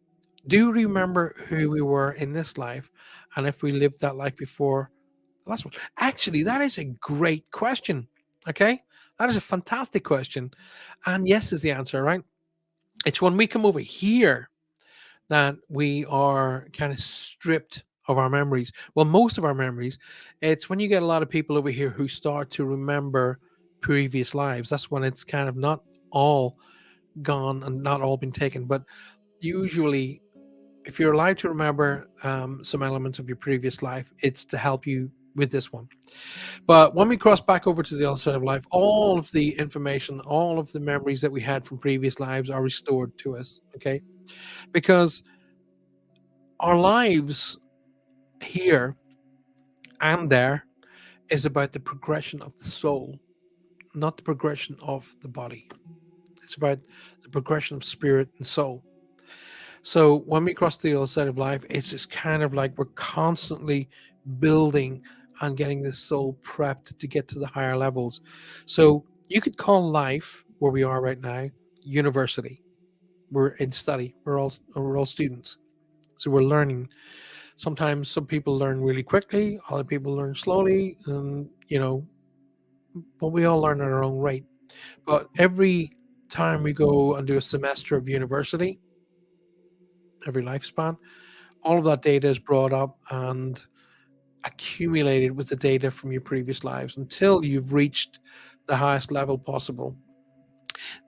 do we remember who we were in this life and if we lived that life before the last one? Actually, that is a great question. Okay. That is a fantastic question. And yes is the answer, right? It's when we come over here that we are kind of stripped of our memories. Well, most of our memories, it's when you get a lot of people over here who start to remember previous lives. That's when it's kind of not all gone and not all been taken. But usually, if you're allowed to remember some elements of your previous life, it's to help you with this one. But when we cross back over to the other side of life, all of the information, all of the memories that we had from previous lives are restored to us. Okay. Because our lives here and there is about the progression of the soul, not the progression of the body. It's about the progression of spirit and soul. So when we cross the other side of life, it's just kind of like we're constantly building and getting this soul prepped to get to the higher levels. So you could call life where we are right now university. We're in study. We're all students. So we're learning. Sometimes some people learn really quickly, other people learn slowly, and but we all learn at our own rate. But every time we go and do a semester of university, every lifespan, all of that data is brought up and accumulated with the data from your previous lives until you've reached the highest level possible.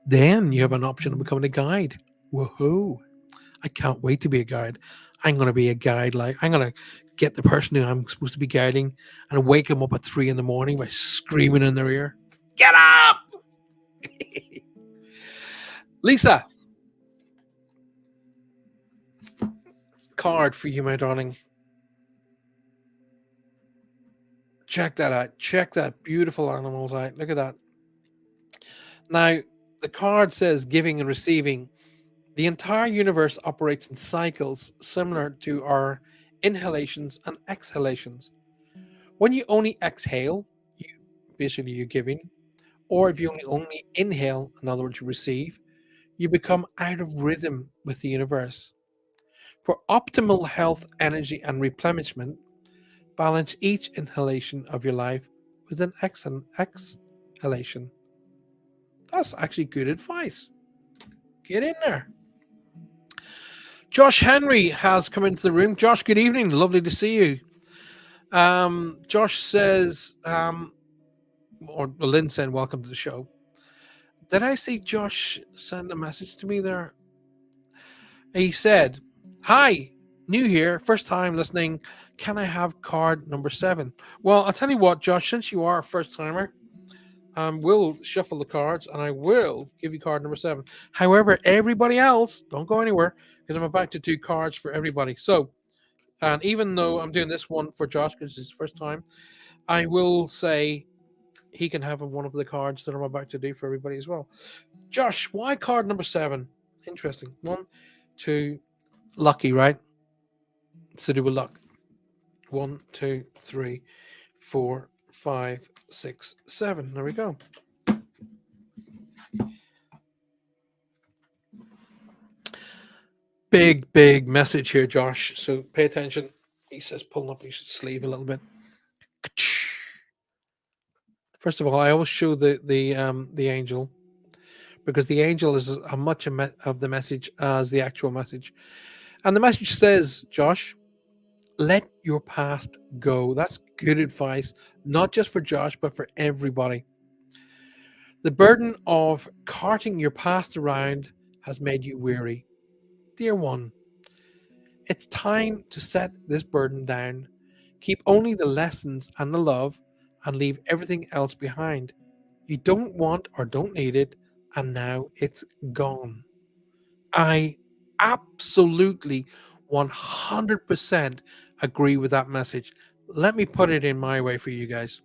Then you have an option of becoming a guide. Woohoo! I can't wait to be a guide. I'm going to be a guide. Like, I'm going to get the person who I'm supposed to be guiding and wake them up at 3 in the morning by screaming in their ear, "Get up!" Lisa, card for you, my darling. Check that out. Check that beautiful animals out. Look at that. Now, the card says giving and receiving. The entire universe operates in cycles similar to our inhalations and exhalations. When you only exhale, you basically you're giving, or if you only inhale, in other words, you receive, you become out of rhythm with the universe. For optimal health, energy, and replenishment, balance each inhalation of your life with an exhalation. That's actually good advice. Get in there. Josh Henry has come into the room. Josh, good evening. Lovely to see you. Josh says, or Lynn saying, welcome to the show. Did I see Josh send a message to me there? He said, hi, new here, first time listening. Can I have card number 7? Well, I'll tell you what, Josh, since you are a first timer, We'll shuffle the cards and I will give you card number 7. However, everybody else, don't go anywhere because I'm about to do cards for everybody. So, and even though I'm doing this one for Josh because it's his first time, I will say he can have one of the cards that I'm about to do for everybody as well. Josh, why card number 7? Interesting. 1, 2, lucky, right? It's to do with luck. 1, 2, 3, 4, 5, 6, 7. There we go. Big message here, Josh. So pay attention. He says pulling up his sleeve a little bit. First of all, I always show the angel because the angel is as much of the message as the actual message. And the message says, Josh, let your past go. That's good advice, not just for Josh, but for everybody. The burden of carting your past around has made you weary. Dear one, it's time to set this burden down. Keep only the lessons and the love and leave everything else behind. You don't want or don't need it, and now it's gone. I absolutely 100% agree with that message. Let me put it in my way for you guys.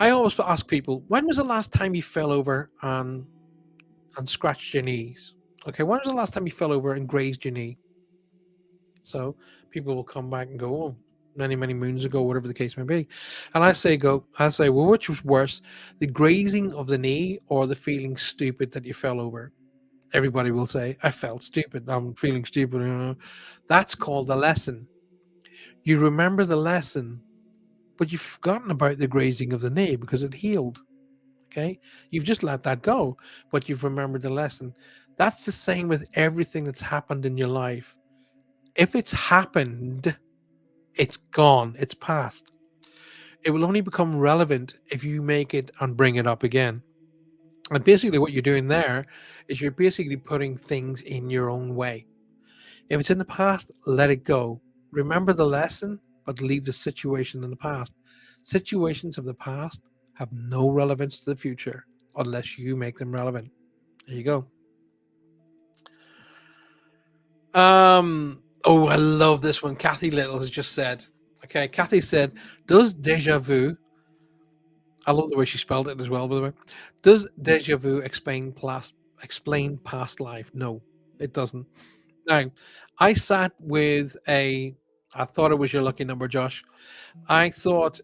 I always ask people, when was the last time you fell over and scratched your knees? Okay, when was the last time you fell over and grazed your knee? So people will come back and go, oh, many moons ago, whatever the case may be. And I say, well, which was worse, the grazing of the knee or the feeling stupid that you fell over? Everybody will say, I felt stupid. I'm feeling stupid. That's called a lesson. You remember the lesson, but you've forgotten about the grazing of the knee because it healed. Okay. You've just let that go, but you've remembered the lesson. That's the same with everything that's happened in your life. If it's happened, it's gone, it's past. It will only become relevant if you make it and bring it up again. And basically, what you're doing there is you're basically putting things in your own way. If it's in the past, let it go. Remember the lesson, but leave the situation in the past. Situations of the past have no relevance to the future unless you make them relevant. There you go. Oh, I love this one. Kathy Little has just said, okay, Kathy said, does deja vu, I love the way she spelled it as well, by the way. Does deja vu explain past life? No, it doesn't. Now, I sat with I thought it was your lucky number, Josh. I sat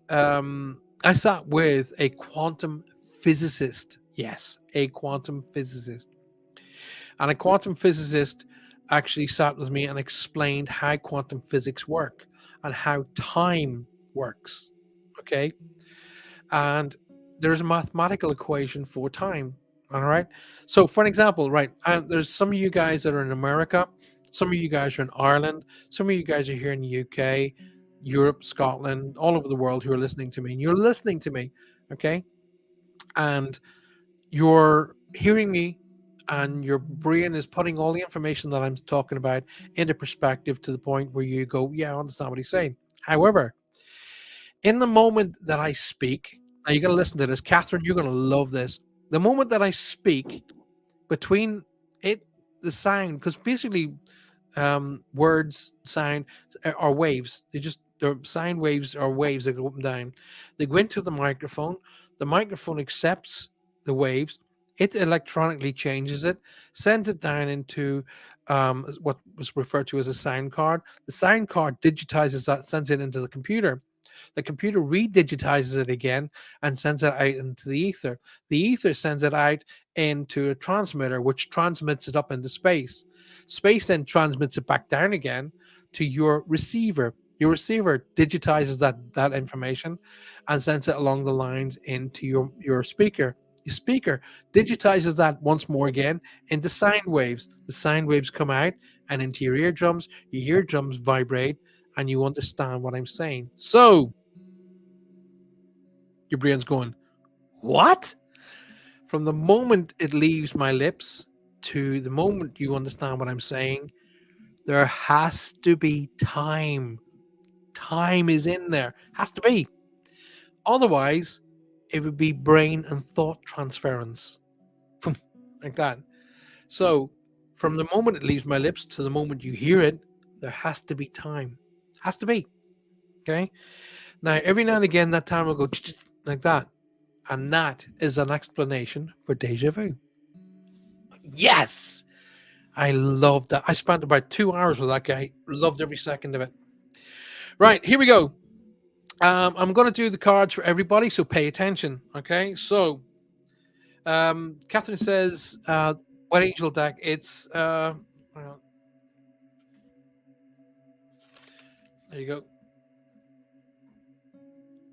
with a quantum physicist. Yes, a quantum physicist. And a quantum physicist actually sat with me and explained how quantum physics work and how time works. Okay. And there's a mathematical equation for time. All right. So, for an example, right, there's some of you guys that are in America, some of you guys are in Ireland, some of you guys are here in the UK, Europe, Scotland, all over the world who are listening to me. And you're listening to me, okay? And you're hearing me, and your brain is putting all the information that I'm talking about into perspective to the point where you go, yeah, I understand what he's saying. However, in the moment that I speak, now you got to listen to this, Catherine. You're going to love this. The moment that I speak, between it, the sound, because basically, words, sound are waves. They're sine waves are waves that go up and down. They go into the microphone. The microphone accepts the waves. It electronically changes it, sends it down into what was referred to as a sound card. The sound card digitizes that, sends it into the computer. The computer redigitizes it again and sends it out into the ether. The ether sends it out into a transmitter, which transmits it up into space. Space then transmits it back down again to your receiver. Your receiver digitizes that information and sends it along the lines into your speaker. Your speaker digitizes that once more again into sine waves. The sine waves come out and into your eardrums. Your eardrums vibrate and you understand what I'm saying. So your brain's going, what? From the moment it leaves my lips to the moment you understand what I'm saying, there has to be time. Time is in there. Has to be. Otherwise, it would be brain and thought transference. Like that. So, from the moment it leaves my lips to the moment you hear it, there has to be time. Has to be. Okay. Now, every now and again, that time will go like that. And that is an explanation for deja vu. Yes. I love that. I spent about 2 hours with that guy. Loved every second of it. Right. Here we go. I'm going to do the cards for everybody. So pay attention. Okay. So, Catherine says, what angel deck? It's, there you go.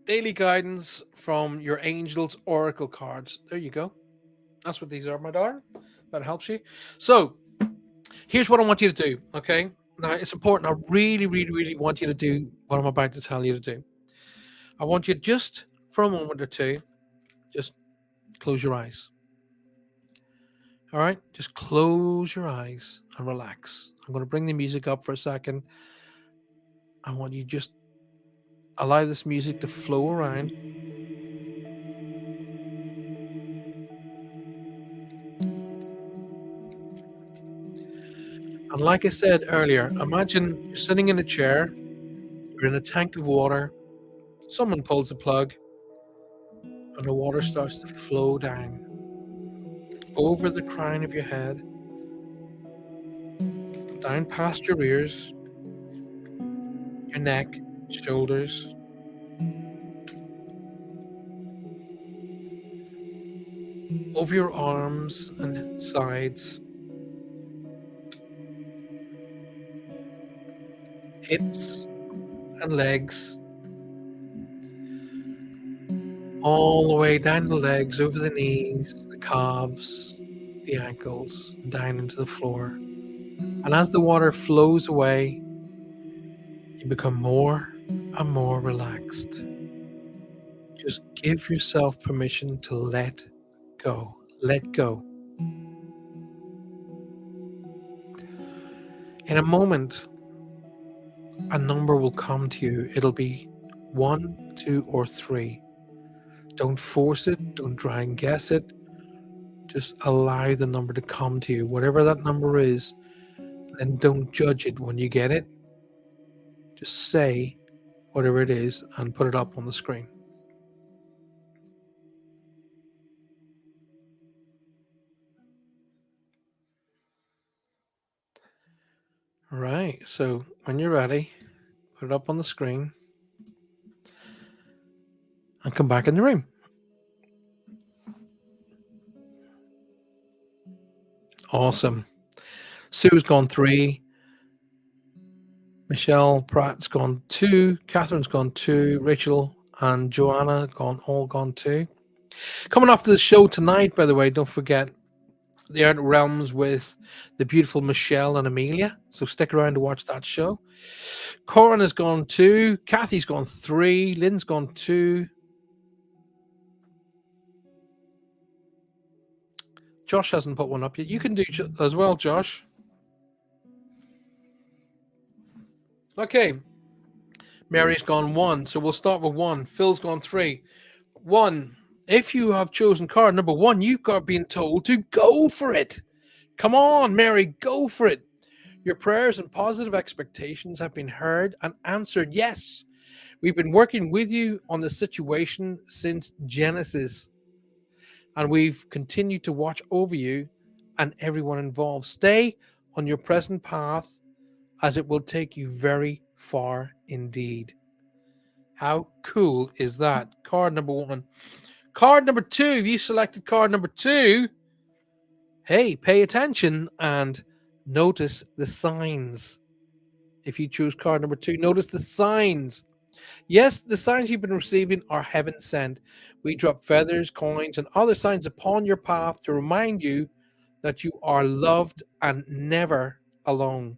Daily guidance from your angels oracle cards. There you go. That's what these are, my darling. That helps you. So here's what I want you to do. Okay. Now it's important. I really, really, really want you to do what I'm about to tell you to do. I want you just for a moment or two, just close your eyes. All right. Just close your eyes and relax. I'm going to bring the music up for a second. I want you just allow this music to flow around. And like I said earlier, imagine you're sitting in a chair, you're in a tank of water, someone pulls the plug, and the water starts to flow down over the crown of your head, down past your ears, your neck, shoulders, over your arms and sides, hips and legs, all the way down the legs, over the knees, the calves, the ankles, and down into the floor. And as the water flows away, you become more and more relaxed. Just give yourself permission to let go. Let go. In a moment, a number will come to you. It'll be 1, 2, or 3. Don't force it. Don't try and guess it. Just allow the number to come to you. Whatever that number is, and don't judge it when you get it. Just say whatever it is and put it up on the screen. All right. So when you're ready, put it up on the screen and come back in the room. Awesome. Sue's gone 3. Michelle Pratt's gone 2. Catherine's gone 2. Rachel and Joanna all gone 2. Coming after the show tonight, by the way, don't forget the Errant Realms with the beautiful Michelle and Amelia. So stick around to watch that show. Corin has gone 2. Kathy's gone 3. Lynn's gone 2. Josh hasn't put one up yet. You can do as well, Josh. Okay. Mary's gone 1. So we'll start with 1. Phil's gone 3. 1. If you have chosen card number 1, you've got been told to go for it. Come on, Mary, go for it. Your prayers and positive expectations have been heard and answered. Yes, we've been working with you on the situation since Genesis, and we've continued to watch over you and everyone involved. Stay on your present path, as it will take you very far indeed. How cool is that? Card number 1. Card number 2, if you selected card number 2, hey, pay attention and notice the signs. If you choose card number 2, notice the signs. Yes, the signs you've been receiving are heaven sent. We drop feathers, coins, and other signs upon your path to remind you that you are loved and never alone.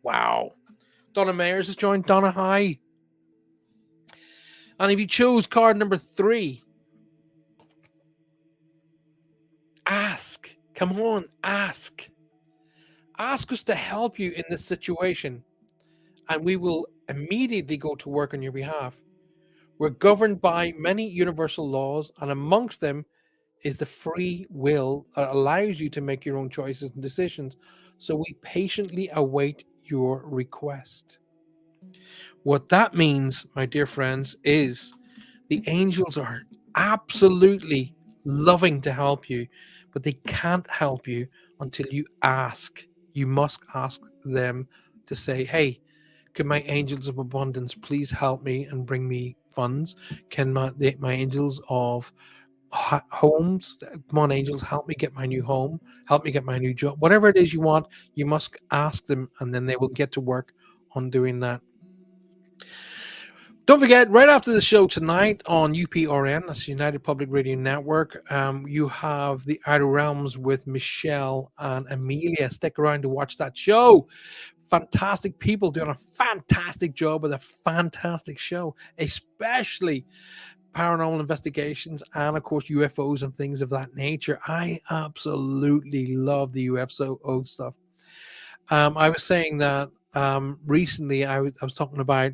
Wow. Donna Mayers has joined. Donna, hi. And if you chose card number 3, ask. Come on, ask. Ask us to help you in this situation, and we will immediately go to work on your behalf. We're governed by many universal laws, and amongst them is the free will that allows you to make your own choices and decisions. So we patiently await your request. What that means, my dear friends, is the angels are absolutely loving to help you, but they can't help you until you ask. You must ask them to say, hey, can my angels of abundance please help me and bring me funds? Can my angels of homes, come on, angels, help me get my new home, help me get my new job, whatever it is you want, you must ask them, and then they will get to work on doing that. Don't forget, right after the show tonight on UPRN, that's United Public Radio Network, you have the Outer Realms with Michelle and Amelia. Stick around to watch that show. Fantastic people doing a fantastic job with a fantastic show, especially paranormal investigations and, of course, UFOs and things of that nature. I absolutely love the UFO stuff. I was saying that recently I was talking about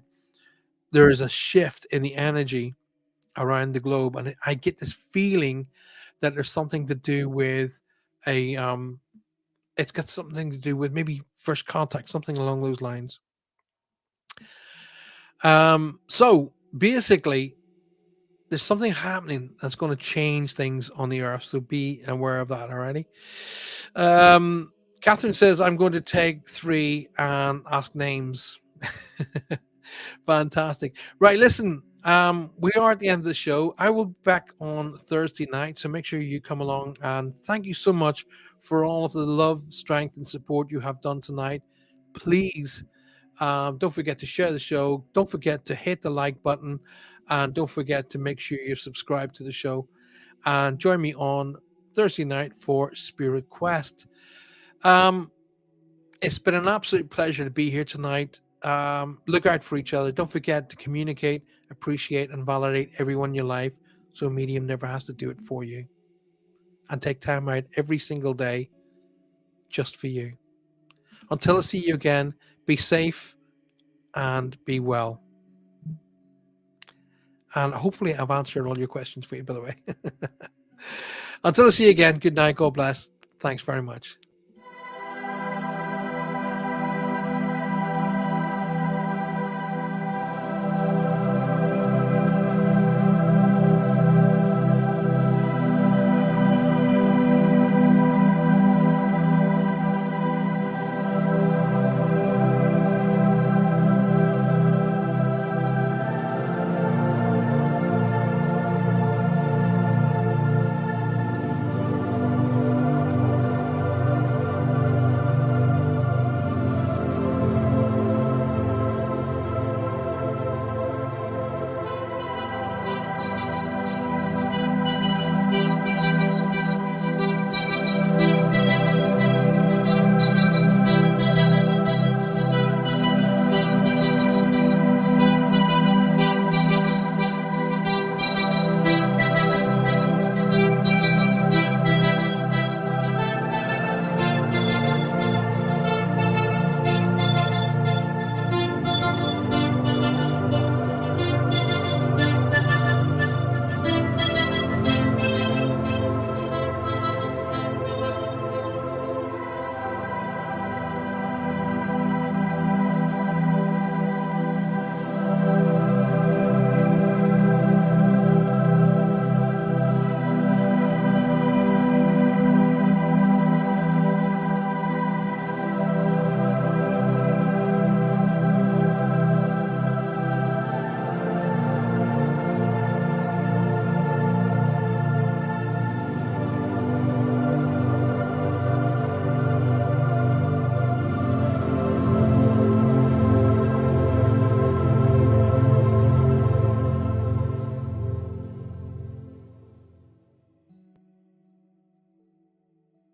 there is a shift in the energy around the globe, and I get this feeling that there's something to do with a it's got something to do with maybe first contact, something along those lines. So basically, there's something happening that's going to change things on the earth. So be aware of that already. Um, Catherine says, I'm going to take 3 and ask names. Fantastic. Right, listen, we are at the end of the show. I will be back on Thursday night, so make sure you come along, and thank you so much for all of the love, strength, and support you have done tonight. Please don't forget to share the show. Don't forget to hit the like button, and don't forget to make sure you're subscribed to the show. And join me on Thursday night for Spirit Quest. Um, it's been an absolute pleasure to be here tonight. Look out for each other. Don't forget to communicate, appreciate, and validate everyone in your life so a medium never has to do it for you. And take time out every single day just for you. Until I see you again, be safe and be well. And hopefully, I've answered all your questions for you, by the way. Until I see you again, good night. God bless. Thanks very much.